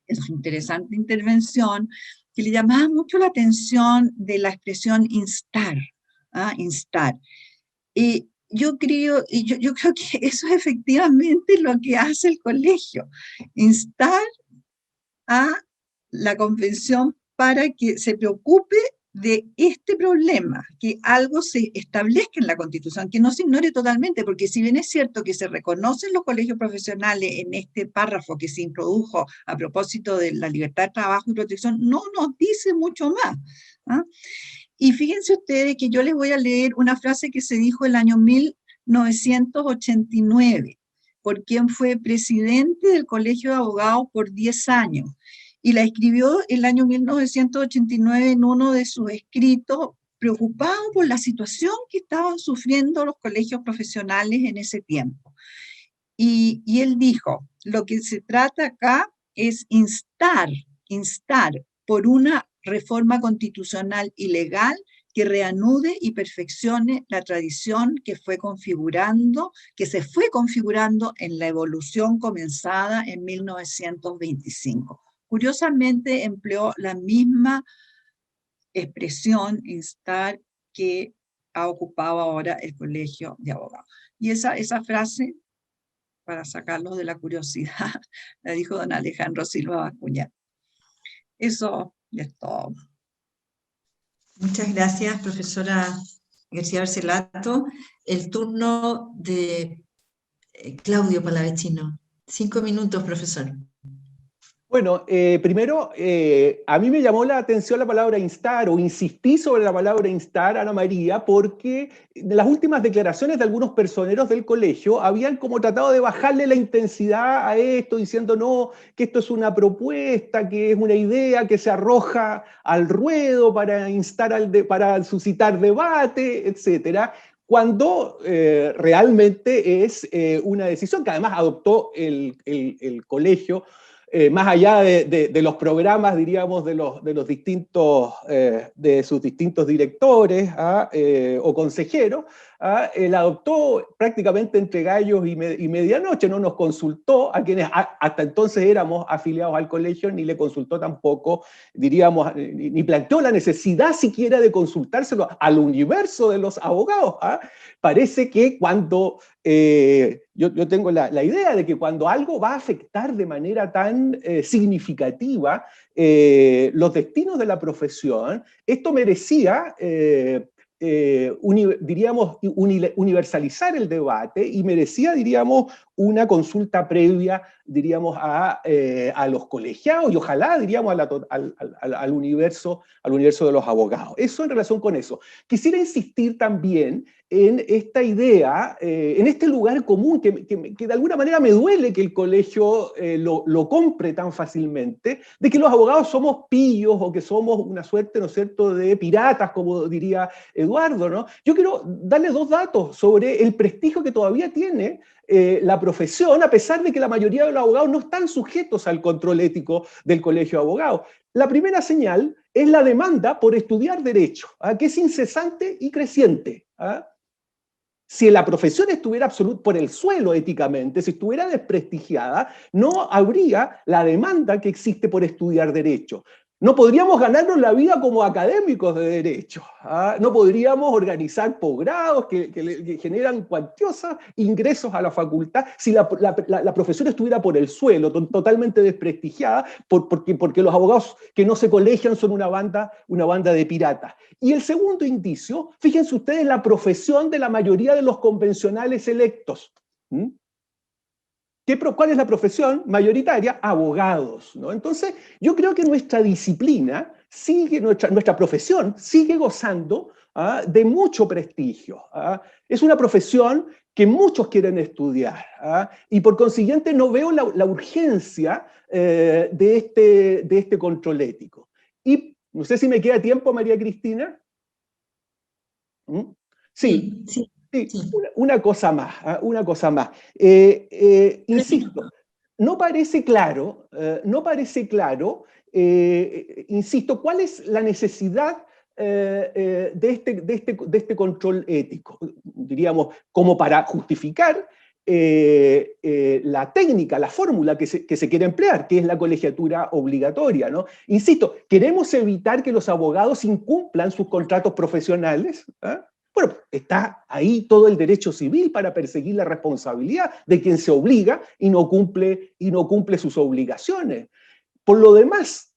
en su interesante intervención, que le llamaba mucho la atención de la expresión instar. Instar. Yo creo que eso es efectivamente lo que hace el colegio, instar a la convención para que se preocupe de este problema, que algo se establezca en la Constitución, que no se ignore totalmente, porque si bien es cierto que se reconocen los colegios profesionales en este párrafo que se introdujo a propósito de la libertad de trabajo y protección, no nos dice mucho más. Y fíjense ustedes que yo les voy a leer una frase que se dijo el año 1989, por quien fue presidente del Colegio de Abogados por 10 años. Y la escribió el año 1989 en uno de sus escritos, preocupado por la situación que estaban sufriendo los colegios profesionales en ese tiempo. Y él dijo, lo que se trata acá es instar por una reforma constitucional y legal que reanude y perfeccione la tradición que se fue configurando en la evolución comenzada en 1925. Curiosamente empleó la misma expresión, instar, que ha ocupado ahora el Colegio de Abogados. Y esa frase, para sacarlo de la curiosidad, la dijo don Alejandro Silva Bascuñán. Eso es todo. Muchas gracias, profesora García Barcelato. El turno de Claudio Palavecino. 5 minutos, profesor. Bueno, primero, a mí me llamó la atención la palabra instar, o insistí sobre la palabra instar, Ana María, porque en las últimas declaraciones de algunos personeros del colegio habían como tratado de bajarle la intensidad a esto, diciendo no, que esto es una propuesta, que es una idea que se arroja al ruedo para para suscitar debate, etcétera, cuando realmente es una decisión que además adoptó el colegio, más allá de los programas, diríamos, de sus distintos directores o consejeros, él adoptó prácticamente entre gallos y medianoche, no nos consultó a quienes hasta entonces éramos afiliados al colegio, ni le consultó tampoco, diríamos, ni planteó la necesidad siquiera de consultárselo al universo de los abogados. Parece que cuando, yo tengo la idea de que cuando algo va a afectar de manera tan significativa los destinos de la profesión, esto merecía, diríamos, universalizar el debate y merecía, diríamos, una consulta previa, diríamos, a los colegiados y ojalá, diríamos, al universo de los abogados. Eso en relación con eso. Quisiera insistir también en esta idea, en este lugar común que de alguna manera me duele que el colegio lo compre tan fácilmente, de que los abogados somos pillos o que somos una suerte, ¿no es cierto?, de piratas, como diría Eduardo, ¿no? Yo quiero darle 2 datos sobre el prestigio que todavía tiene la profesión, a pesar de que la mayoría de los abogados no están sujetos al control ético del Colegio de Abogados. La primera señal es la demanda por estudiar Derecho, que es incesante y creciente. Si la profesión estuviera por el suelo éticamente, si estuviera desprestigiada, no habría la demanda que existe por estudiar Derecho. No podríamos ganarnos la vida como académicos de derecho, ¿ah? No podríamos organizar posgrados que generan cuantiosos ingresos a la facultad si la profesión estuviera por el suelo, totalmente desprestigiada, porque los abogados que no se colegian son una banda de piratas. Y el segundo indicio, fíjense ustedes la profesión de la mayoría de los convencionales electos. ¿Cuál es la profesión mayoritaria? Abogados, ¿no? Entonces, yo creo que nuestra disciplina, nuestra profesión sigue gozando de mucho prestigio. Es una profesión que muchos quieren estudiar, y por consiguiente no veo la urgencia de este control ético. Y no sé si me queda tiempo, María Cristina. Sí. Sí. Una cosa más, insisto, no parece claro, insisto, cuál es la necesidad de este control ético, diríamos, como para justificar la técnica, la fórmula que se quiere emplear, que es la colegiatura obligatoria, ¿no? Insisto, queremos evitar que los abogados incumplan sus contratos profesionales, Bueno, está ahí todo el derecho civil para perseguir la responsabilidad de quien se obliga y no cumple sus obligaciones. Por lo demás,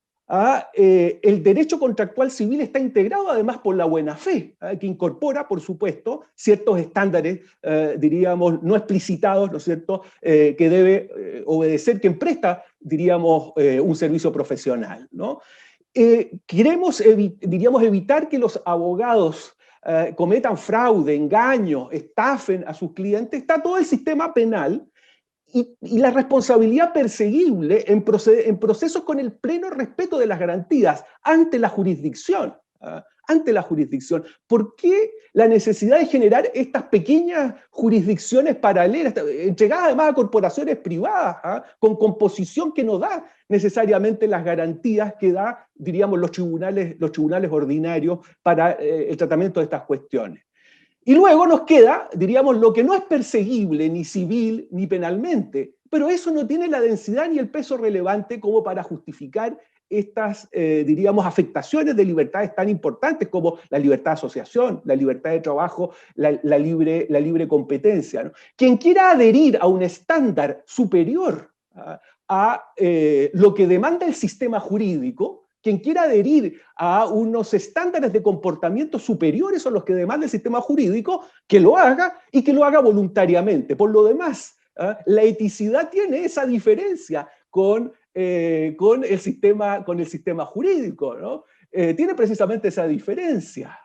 el derecho contractual civil está integrado además por la buena fe, que incorpora, por supuesto, ciertos estándares, diríamos, no explicitados, ¿no es cierto?, que debe obedecer quien presta, diríamos, un servicio profesional, ¿no? Queremos, diríamos, evitar que los abogados cometan fraude, engaño, estafen a sus clientes. Está todo el sistema penal y la responsabilidad perseguible en procesos con el pleno respeto de las garantías ante la jurisdicción. ¿Por qué la necesidad de generar estas pequeñas jurisdicciones paralelas, entregadas además a corporaciones privadas, con composición que no da necesariamente las garantías que da, diríamos, los tribunales ordinarios para el tratamiento de estas cuestiones? Y luego nos queda, diríamos, lo que no es perseguible ni civil ni penalmente, pero eso no tiene la densidad ni el peso relevante como para justificar estas, diríamos, afectaciones de libertades tan importantes como la libertad de asociación, la libertad de trabajo, la libre competencia, ¿no? Quien quiera adherir a un estándar superior a lo que demanda el sistema jurídico, quien quiera adherir a unos estándares de comportamiento superiores a los que demanda el sistema jurídico, que lo haga y que lo haga voluntariamente. Por lo demás, la eticidad tiene esa diferencia con el sistema jurídico, ¿no? Tiene precisamente esa diferencia.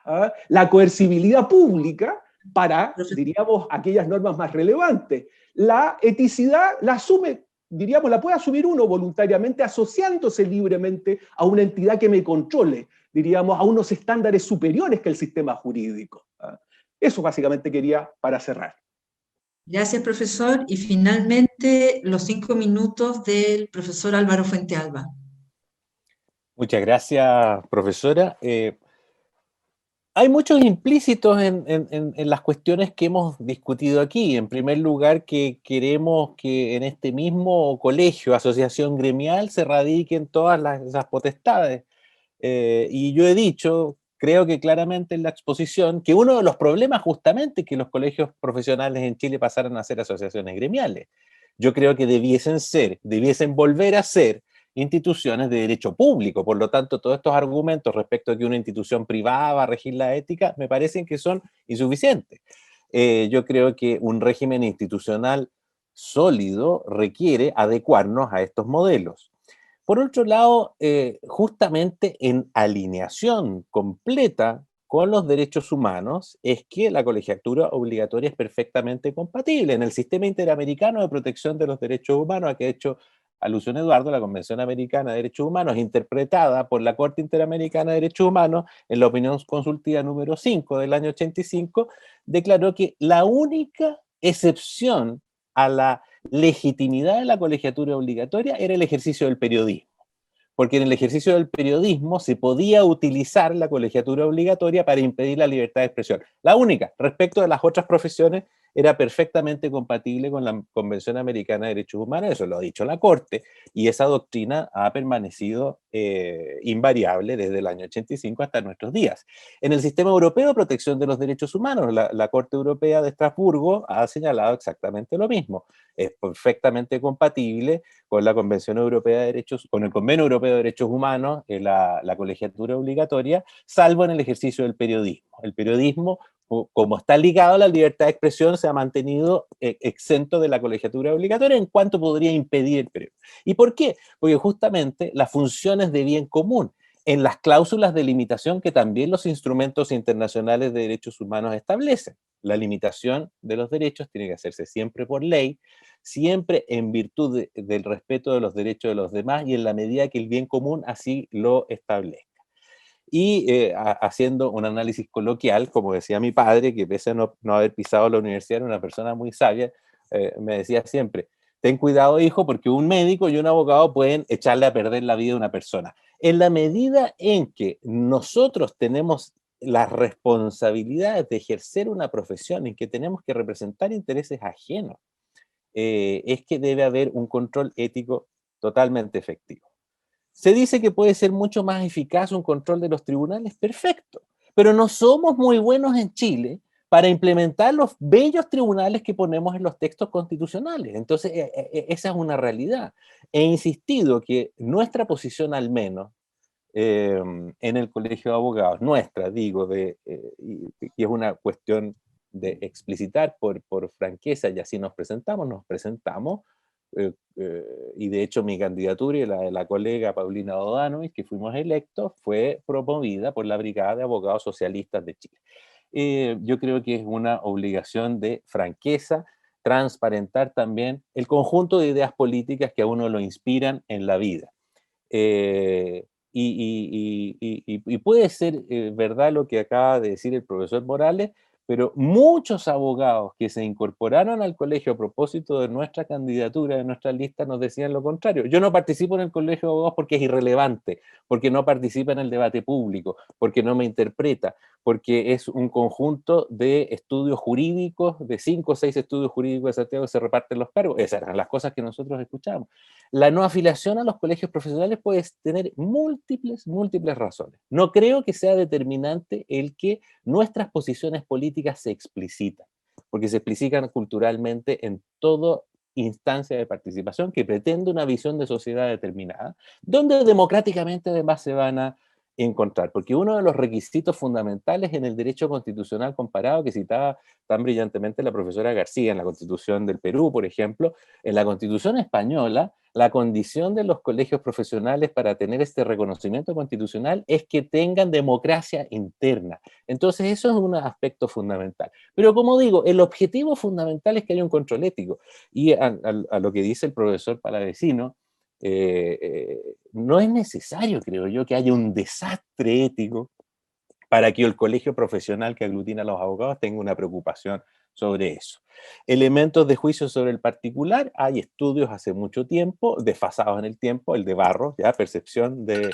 La coercibilidad pública para, diríamos, aquellas normas más relevantes. La eticidad la asume, diríamos, la puede asumir uno voluntariamente asociándose libremente a una entidad que me controle, diríamos, a unos estándares superiores que el sistema jurídico. Eso básicamente quería para cerrar. Gracias, profesor. Y finalmente, los 5 minutos del profesor Álvaro Fuentealba. Muchas gracias, profesora. Hay muchos implícitos en las cuestiones que hemos discutido aquí. En primer lugar, que queremos que en este mismo colegio, asociación gremial, se radiquen todas esas potestades. Y yo he dicho, creo que claramente en la exposición, que uno de los problemas justamente es que los colegios profesionales en Chile pasaran a ser asociaciones gremiales. Yo creo que debiesen volver a ser instituciones de derecho público. Por lo tanto, todos estos argumentos respecto a que una institución privada va a regir la ética me parecen que son insuficientes. Yo creo que un régimen institucional sólido requiere adecuarnos a estos modelos. Por otro lado, justamente en alineación completa con los derechos humanos es que la colegiatura obligatoria es perfectamente compatible. En el sistema interamericano de protección de los derechos humanos, a que ha hecho alusión Eduardo, la Convención Americana de Derechos Humanos, interpretada por la Corte Interamericana de Derechos Humanos, en la opinión consultiva número 5 del año 85, declaró que la única excepción a la legitimidad de la colegiatura obligatoria era el ejercicio del periodismo, porque en el ejercicio del periodismo se podía utilizar la colegiatura obligatoria para impedir la libertad de expresión. La única, respecto de las otras profesiones, era perfectamente compatible con la Convención Americana de Derechos Humanos, eso lo ha dicho la Corte, y esa doctrina ha permanecido invariable desde el año 85 hasta nuestros días. En el sistema europeo de protección de los derechos humanos, la Corte Europea de Estrasburgo ha señalado exactamente lo mismo. Es perfectamente compatible con la Convención Europea de Derechos, con el Convenio Europeo de Derechos Humanos, la colegiatura obligatoria, salvo en el ejercicio del periodismo. El periodismo, como está ligado a la libertad de expresión, se ha mantenido exento de la colegiatura obligatoria en cuanto podría impedir el periodismo. ¿Y por qué? Porque justamente las funciones de bien común, en las cláusulas de limitación que también los instrumentos internacionales de derechos humanos establecen. La limitación de los derechos tiene que hacerse siempre por ley, siempre en virtud del respeto de los derechos de los demás y en la medida que el bien común así lo establezca. Y haciendo un análisis coloquial, como decía mi padre, que pese a no haber pisado la universidad, era una persona muy sabia, me decía siempre, ten cuidado, hijo, porque un médico y un abogado pueden echarle a perder la vida a una persona. En la medida en que nosotros tenemos las responsabilidades de ejercer una profesión en que tenemos que representar intereses ajenos, es que debe haber un control ético totalmente efectivo. Se dice que puede ser mucho más eficaz un control de los tribunales, perfecto, pero no somos muy buenos en Chile para implementar los bellos tribunales que ponemos en los textos constitucionales. Entonces, esa es una realidad. He insistido que nuestra posición, al menos, en el Colegio de Abogados, nuestra, digo, y es una cuestión de explicitar por franqueza, y así nos presentamos, y de hecho mi candidatura y la de la colega Paulina O'Donoghue, que fuimos electos, fue promovida por la Brigada de Abogados Socialistas de Chile. Yo creo que es una obligación de franqueza transparentar también el conjunto de ideas políticas que a uno lo inspiran en la vida. Y puede ser verdad lo que acaba de decir el profesor Morales, pero muchos abogados que se incorporaron al colegio a propósito de nuestra candidatura, de nuestra lista, nos decían lo contrario. Yo no participo en el colegio de abogados porque es irrelevante, porque no participa en el debate público, porque no me interpreta, porque es un conjunto de estudios jurídicos, de 5 o 6 estudios jurídicos de Santiago que se reparten los cargos. Esas eran las cosas que nosotros escuchábamos. La no afiliación a los colegios profesionales puede tener múltiples razones. No creo que sea determinante el que nuestras posiciones políticas se explicitan, porque se explicitan culturalmente en toda instancia de participación que pretende una visión de sociedad determinada, donde democráticamente además se van a encontrar, porque uno de los requisitos fundamentales en el derecho constitucional comparado que citaba tan brillantemente la profesora García en la Constitución del Perú, por ejemplo, en la Constitución española, la condición de los colegios profesionales para tener este reconocimiento constitucional es que tengan democracia interna. Entonces eso es un aspecto fundamental. Pero como digo, el objetivo fundamental es que haya un control ético. Y a lo que dice el profesor Palavecino, no es necesario, creo yo, que haya un desastre ético para que el colegio profesional que aglutina a los abogados tenga una preocupación sobre eso. Elementos de juicio sobre el particular, hay estudios hace mucho tiempo, desfasados en el tiempo, el de Barros, ya, percepción de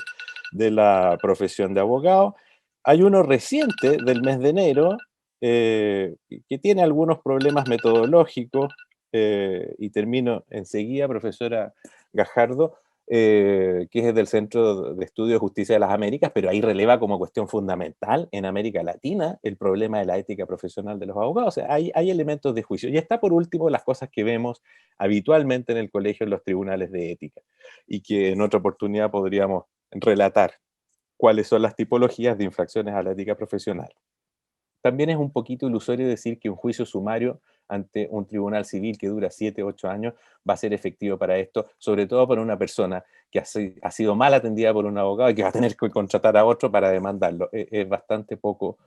la profesión de abogado. Hay uno reciente del mes de enero que tiene algunos problemas metodológicos, y termino enseguida, profesora Gajardo, que es del Centro de Estudios de Justicia de las Américas, pero ahí releva como cuestión fundamental en América Latina el problema de la ética profesional de los abogados. O sea, hay elementos de juicio. Y está por último las cosas que vemos habitualmente en el colegio, en los tribunales de ética, y que en otra oportunidad podríamos relatar cuáles son las tipologías de infracciones a la ética profesional. También es un poquito ilusorio decir que un juicio sumario ante un tribunal civil que dura 7 u 8 años va a ser efectivo para esto, sobre todo para una persona que ha sido mal atendida por un abogado y que va a tener que contratar a otro para demandarlo. Es bastante poco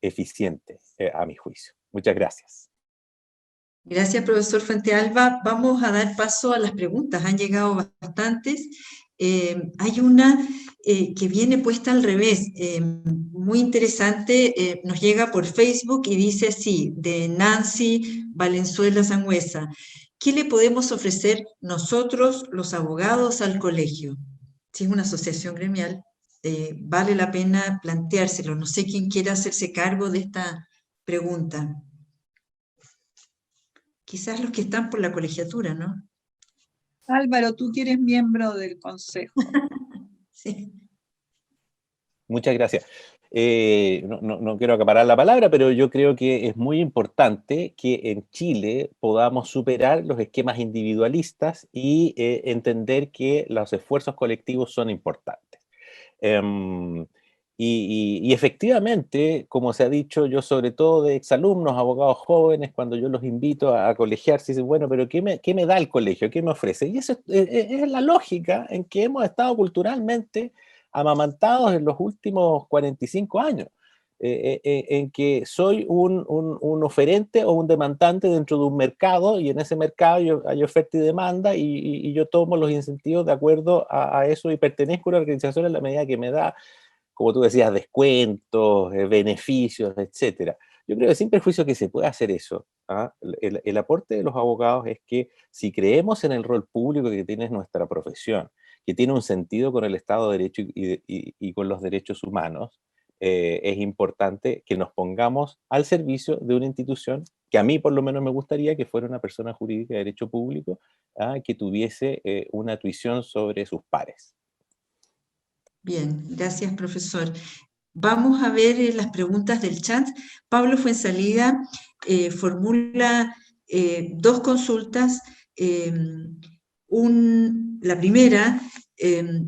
eficiente, a mi juicio. Muchas gracias. Gracias, profesor Fuentealba. Vamos a dar paso a las preguntas. Han llegado bastantes. Hay una que viene puesta al revés, muy interesante, nos llega por Facebook y dice así, de Nancy Valenzuela Sangüesa: ¿qué le podemos ofrecer nosotros, los abogados, al colegio? Si es una asociación gremial, vale la pena planteárselo. No sé quién quiera hacerse cargo de esta pregunta. quizás los que están por la colegiatura, ¿no? Álvaro, tú que eres miembro del consejo. Sí. Muchas gracias. No quiero acaparar la palabra, pero yo creo que es muy importante que en Chile podamos superar los esquemas individualistas y entender que los esfuerzos colectivos son importantes. Y efectivamente, como se ha dicho, yo sobre todo de exalumnos, abogados jóvenes, cuando yo los invito a colegiarse, dicen, bueno, pero ¿qué me da el colegio? ¿Qué me ofrece? Y eso es la lógica en que hemos estado culturalmente amamantados en los últimos 45 años, en que soy un oferente o un demandante dentro de un mercado, y en ese mercado hay oferta y demanda, y yo tomo los incentivos de acuerdo a eso y pertenezco a una organización en la medida que me da, como tú decías, descuentos, beneficios, etcétera. Yo creo que sin perjuicio que se puede hacer eso. ¿Ah? El aporte de los abogados es que si creemos en el rol público que tiene nuestra profesión, que tiene un sentido con el Estado de Derecho y con los derechos humanos, es importante que nos pongamos al servicio de una institución que a mí por lo menos me gustaría que fuera una persona jurídica de derecho público, que tuviese una tuición sobre sus pares. Bien, gracias, profesor. Vamos a ver las preguntas del chat. Pablo Fuenzalida formula dos consultas. La primera,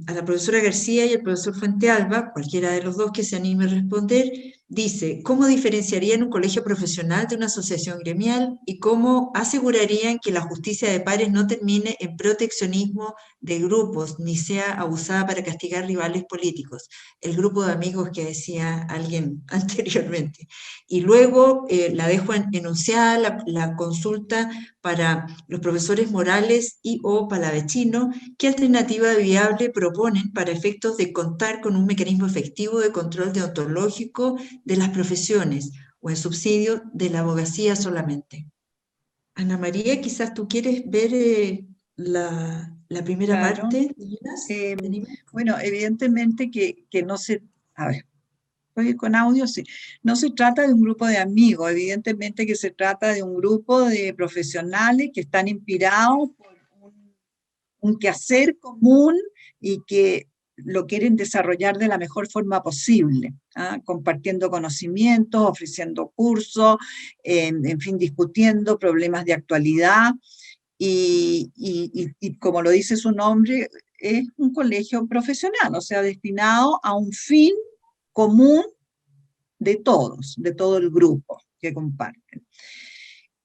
a la profesora García y al profesor Fuentealba, cualquiera de los dos que se anime a responder, dice, ¿cómo diferenciarían un colegio profesional de una asociación gremial y cómo asegurarían que la justicia de pares no termine en proteccionismo de grupos ni sea abusada para castigar rivales políticos? El grupo de amigos que decía alguien anteriormente. Y luego la dejo enunciada la consulta para los profesores Morales y o Palavecino, ¿qué alternativa viable proponen para efectos de contar con un mecanismo efectivo de control deontológico de las profesiones o en subsidio de la abogacía solamente? Ana María, quizás tú quieres ver la primera parte. Bueno, evidentemente que no se... A ver, ¿puedo ir con audio? Sí. No se trata de un grupo de amigos, evidentemente que se trata de un grupo de profesionales que están inspirados por un quehacer común y que lo quieren desarrollar de la mejor forma posible, compartiendo conocimientos, ofreciendo cursos, en fin, discutiendo problemas de actualidad. Y como lo dice su nombre, es un colegio profesional, o sea, destinado a un fin común de todos, de todo el grupo que comparten.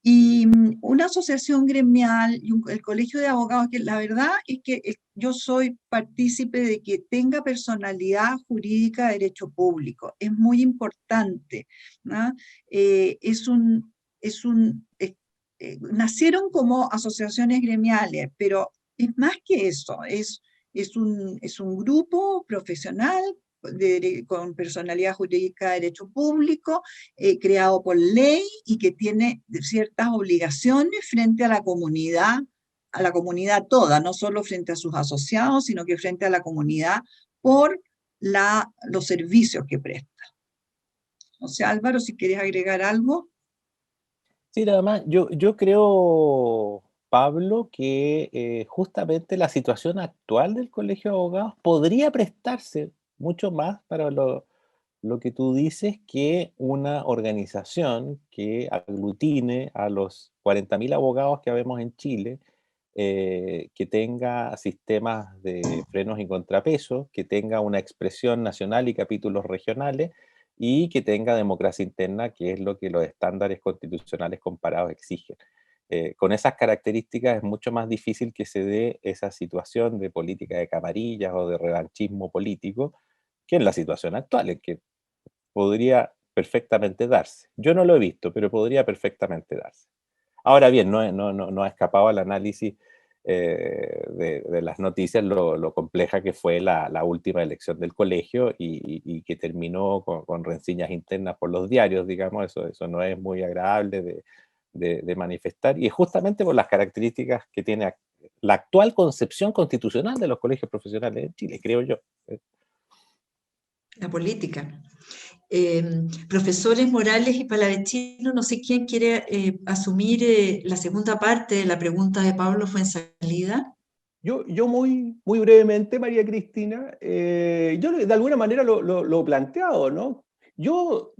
Y una asociación gremial y el colegio de abogados, que la verdad es que yo soy partícipe de que tenga personalidad jurídica de derecho público. Es muy importante, ¿no? Nacieron como asociaciones gremiales, pero es más que eso, es un grupo profesional con personalidad jurídica de derecho público, creado por ley y que tiene ciertas obligaciones frente a la comunidad toda, no solo frente a sus asociados, sino que frente a la comunidad por los servicios que presta. O sea, Álvaro, si quieres agregar algo. Sí, nada más, yo creo, Pablo, que justamente la situación actual del Colegio de Abogados podría prestarse mucho más para lo que tú dices, que una organización que aglutine a los 40.000 abogados que habemos en Chile, que tenga sistemas de frenos y contrapesos, que tenga una expresión nacional y capítulos regionales, y que tenga democracia interna, que es lo que los estándares constitucionales comparados exigen. Con esas características es mucho más difícil que se dé esa situación de política de camarillas o de revanchismo político que en la situación actual, en que podría perfectamente darse. Yo no lo he visto, pero podría perfectamente darse. Ahora bien, no ha escapado al análisis de las noticias lo compleja que fue la última elección del colegio y que terminó con rencillas internas por los diarios, digamos. Eso no es muy agradable de manifestar, y es justamente por las características que tiene la actual concepción constitucional de los colegios profesionales en Chile, creo yo. La política. Profesores Morales y Palavecino, no sé quién quiere asumir la segunda parte de la pregunta de Pablo Fuenzalida. Yo muy brevemente, María Cristina, yo de alguna manera lo he planteado, ¿no? Yo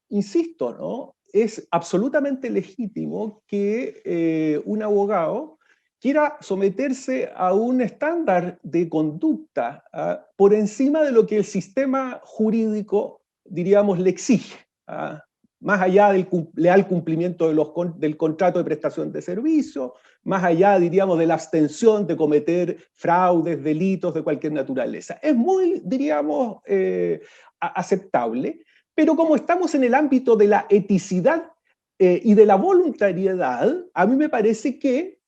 insisto, ¿no? Es absolutamente legítimo que un abogado quiera someterse a un estándar de conducta por encima de lo que el sistema jurídico, diríamos, le exige, más allá del leal cumplimiento del contrato de prestación de servicio, más allá, diríamos, de la abstención de cometer fraudes, delitos de cualquier naturaleza. Es muy, diríamos, aceptable, pero como estamos en el ámbito de la eticidad y de la voluntariedad, a mí me parece que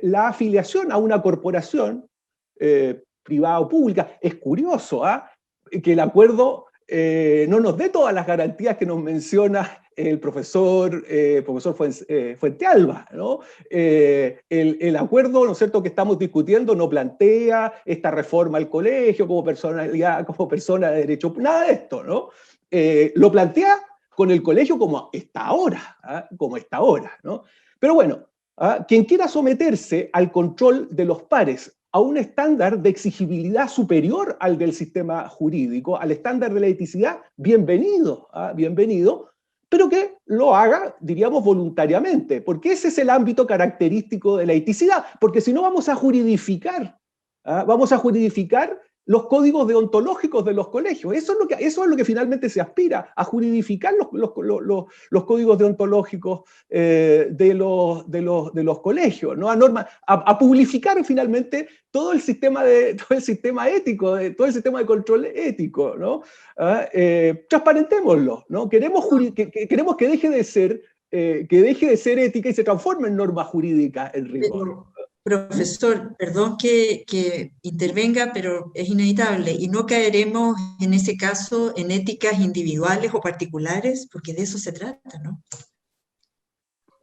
la afiliación a una corporación privada o pública, es curioso, que el acuerdo no nos dé todas las garantías que nos menciona el profesor Fuentealba, ¿no? El acuerdo, ¿no es cierto?, que estamos discutiendo no plantea esta reforma al colegio como personalidad, como persona de derecho, nada de esto, ¿no? Lo plantea con el colegio como está ahora, ¿no? Pero bueno, quien quiera someterse al control de los pares a un estándar de exigibilidad superior al del sistema jurídico, al estándar de la eticidad, bienvenido, bienvenido, pero que lo haga, diríamos, voluntariamente, porque ese es el ámbito característico de la eticidad, porque si no vamos a juridificar los códigos deontológicos de los colegios. Eso es lo que finalmente se aspira, a juridificar los códigos deontológicos de los colegios, ¿no? A publificar finalmente todo el sistema ético, todo el sistema de control ético, ¿no? Transparentémoslo, ¿no? Queremos que deje de ser ética y se transforme en norma jurídica en rigor. Profesor, perdón que intervenga, pero es inevitable. ¿Y no caeremos en ese caso en éticas individuales o particulares? Porque de eso se trata, ¿no?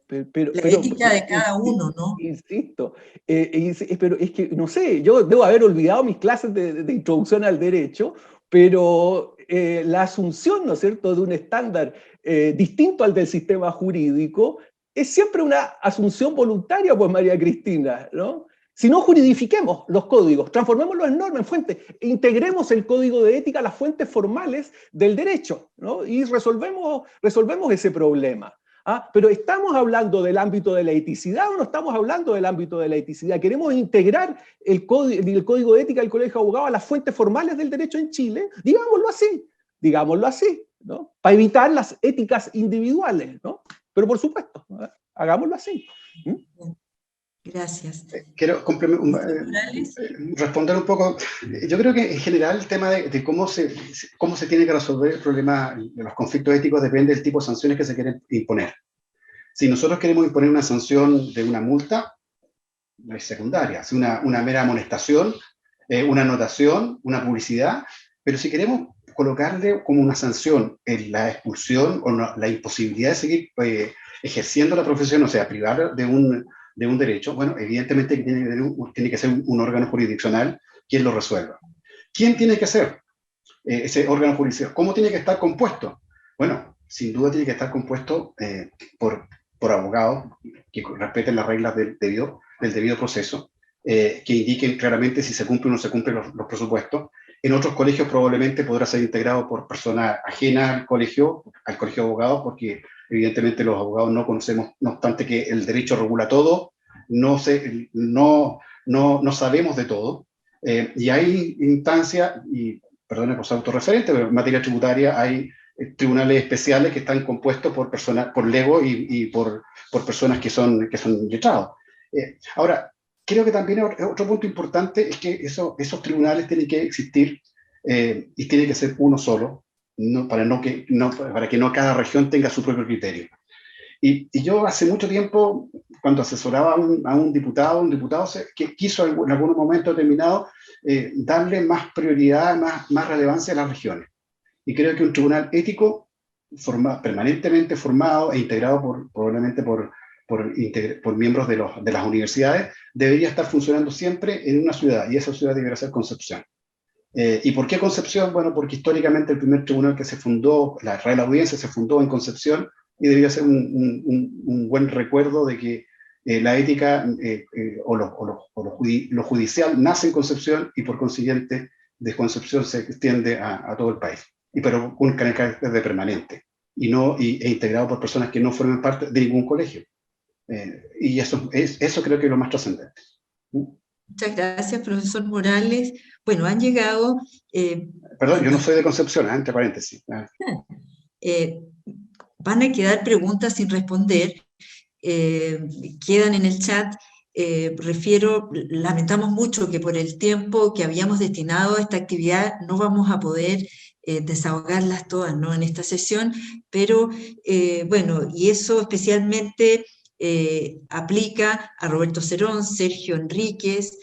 La ética de cada uno, ¿no? Insisto, pero es que, no sé, yo debo haber olvidado mis clases de introducción al derecho, pero la asunción, ¿no es cierto?, de un estándar distinto al del sistema jurídico es siempre una asunción voluntaria, pues, María Cristina, ¿no? Si no, juridifiquemos los códigos, transformémoslos en norma, en fuente, integremos el código de ética a las fuentes formales del derecho, ¿no? Y resolvemos ese problema. Pero ¿estamos hablando del ámbito de la eticidad o no estamos hablando del ámbito de la eticidad? ¿Queremos integrar el código de ética del Colegio de Abogados a las fuentes formales del derecho en Chile? Digámoslo así, ¿no? Para evitar las éticas individuales, ¿no? Pero por supuesto, hagámoslo así. Gracias. Quiero responder un poco. Yo creo que en general el tema de cómo se tiene que resolver el problema de los conflictos éticos depende del tipo de sanciones que se quieren imponer. Si nosotros queremos imponer una sanción de una multa, no es secundaria, es una mera amonestación, una anotación, una publicidad, pero si queremos colocarle como una sanción en la expulsión o la imposibilidad de seguir ejerciendo la profesión, o sea, privar de un derecho, bueno, evidentemente tiene que ser un órgano jurisdiccional quien lo resuelva. ¿Quién tiene que ser ese órgano jurisdiccional? ¿Cómo tiene que estar compuesto? Bueno, sin duda tiene que estar compuesto por abogados que respeten las reglas del debido proceso, que indiquen claramente si se cumplen o no se cumplen los presupuestos. En otros colegios probablemente podrá ser integrado por personas ajenas al colegio de abogados, porque evidentemente los abogados no conocemos, no obstante que el derecho regula todo, no sabemos de todo, y hay instancias, y perdone por ser autorreferente, pero en materia tributaria hay tribunales especiales que están compuestos por personas, por legos y por personas que son letrados. Ahora, creo que también otro punto importante es que esos tribunales tienen que existir y tiene que ser uno solo, para que no cada región tenga su propio criterio. Y yo hace mucho tiempo, cuando asesoraba a un diputado que quiso en algún momento determinado darle más prioridad, más relevancia a las regiones. Y creo que un tribunal ético permanentemente formado e integrado probablemente por miembros de las universidades, debería estar funcionando siempre en una ciudad, y esa ciudad debería ser Concepción. ¿Y por qué Concepción? Bueno, porque históricamente el primer tribunal que se fundó, la Real Audiencia, se fundó en Concepción y debía ser un buen recuerdo de que la ética lo judicial nace en Concepción y por consiguiente de Concepción se extiende a todo el país, pero con carácter de permanente e integrado por personas que no forman parte de ningún colegio. Y eso creo que es lo más trascendente. Muchas gracias, profesor Morales. Bueno, han llegado... Perdón, yo no soy de Concepción, entre paréntesis. Van a quedar preguntas sin responder, quedan en el chat. Lamentamos mucho que por el tiempo que habíamos destinado a esta actividad no vamos a poder desahogarlas todas, ¿no?, en esta sesión, pero bueno, y eso especialmente aplica a Roberto Cerón, Sergio Enríquez,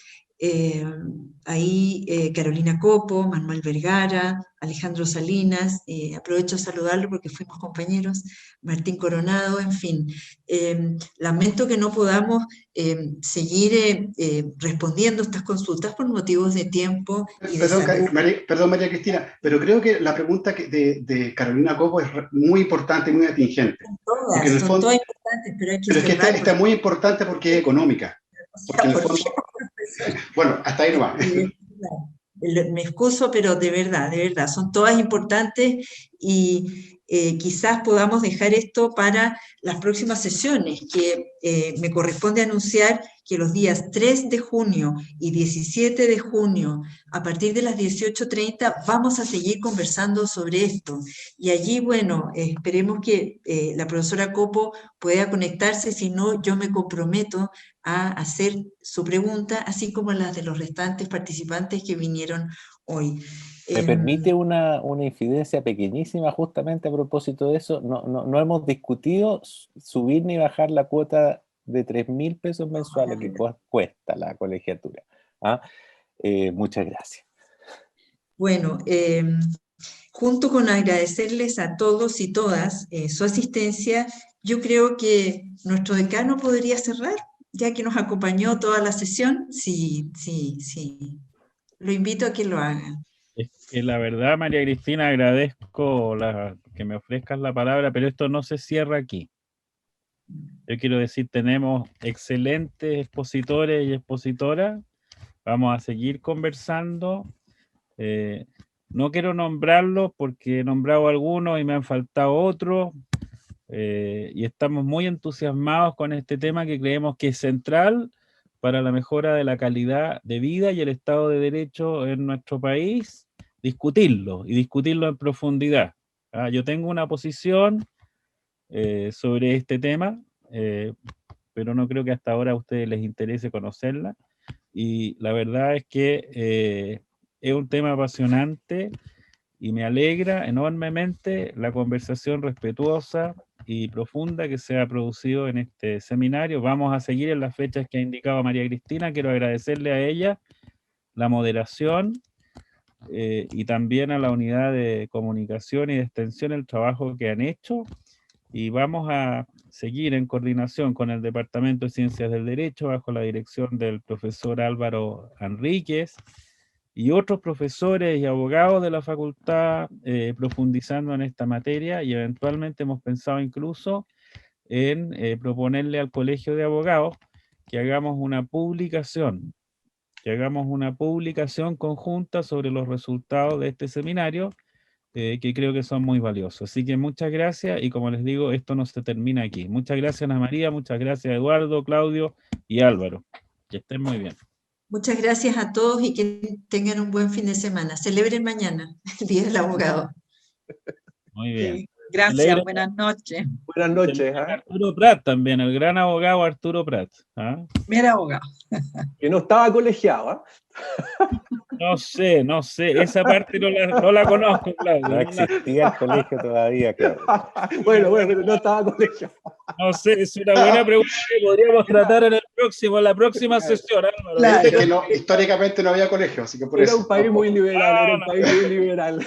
Carolina Copo, Manuel Vergara, Alejandro Salinas, aprovecho a saludarlo porque fuimos compañeros, Martín Coronado, en fin. Lamento que no podamos seguir respondiendo estas consultas por motivos de tiempo y de salud. Perdón, María Cristina, pero creo que la pregunta de Carolina Copo es muy importante y muy atingente. Son todas importantes, pero hay que pero es que está muy importante porque es económica. Porque en el fondo, bueno, hasta ahí nomás. Me excuso, pero de verdad, son todas importantes y quizás podamos dejar esto para las próximas sesiones, que me corresponde anunciar que los días 3 de junio y 17 de junio, a partir de las 18:30, vamos a seguir conversando sobre esto. Y allí, bueno, esperemos que la profesora Copo pueda conectarse, si no, yo me comprometo a hacer su pregunta, así como las de los restantes participantes que vinieron hoy. ¿Me permite una infidencia pequeñísima justamente a propósito de eso? No hemos discutido subir ni bajar la cuota de 3.000 pesos mensuales que cuesta la colegiatura. Muchas gracias. Bueno, junto con agradecerles a todos y todas su asistencia, yo creo que nuestro decano podría cerrar, ya que nos acompañó toda la sesión. Sí. Lo invito a que lo hagan. Es que la verdad, María Cristina, agradezco que me ofrezcas la palabra, pero esto no se cierra aquí. Yo quiero decir, tenemos excelentes expositores y expositoras. Vamos a seguir conversando. No quiero nombrarlos porque he nombrado algunos y me han faltado otros. Y estamos muy entusiasmados con este tema que creemos que es central para la mejora de la calidad de vida y el Estado de Derecho en nuestro país, discutirlo en profundidad. Yo tengo una posición sobre este tema, pero no creo que hasta ahora a ustedes les interese conocerla, y la verdad es que es un tema apasionante y me alegra enormemente la conversación respetuosa y profunda que se ha producido en este seminario. Vamos a seguir en las fechas que ha indicado María Cristina. Quiero agradecerle a ella la moderación y también a la unidad de comunicación y de extensión el trabajo que han hecho, y vamos a seguir en coordinación con el Departamento de Ciencias del Derecho bajo la dirección del profesor Álvaro Enríquez y otros profesores y abogados de la facultad profundizando en esta materia, y eventualmente hemos pensado incluso en proponerle al Colegio de Abogados que hagamos una publicación conjunta sobre los resultados de este seminario, que creo que son muy valiosos. Así que muchas gracias, y como les digo, esto no se termina aquí. Muchas gracias, Ana María, muchas gracias, Eduardo, Claudio y Álvaro. Que estén muy bien. Muchas gracias a todos y que tengan un buen fin de semana. Celebren mañana el Día del Abogado. Muy bien. Sí, gracias, buenas noches. Buenas noches. Arturo Prat también, el gran abogado Arturo Prat. Mira, abogado. Que no estaba colegiado. No sé, esa parte no la conozco, Claudio. No existía el colegio todavía, Claudio. Bueno, pero no estaba colegiado. No sé, es una buena pregunta que podríamos tratar en el la próxima sesión, Álvaro. Claro. Es que no, históricamente no había colegio, así que por Era eso. un país muy liberal, era un No, país muy liberal.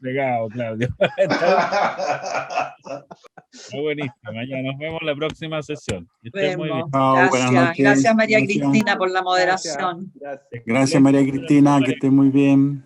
Fregado, Claudio. Está buenísimo. Ya nos vemos la próxima sesión. Que estén muy bien. Vemos. Chao, buenas Gracias. noches. Gracias, María Gracias. Cristina, por la moderación. Gracias. Gracias, María Cristina, que esté muy bien.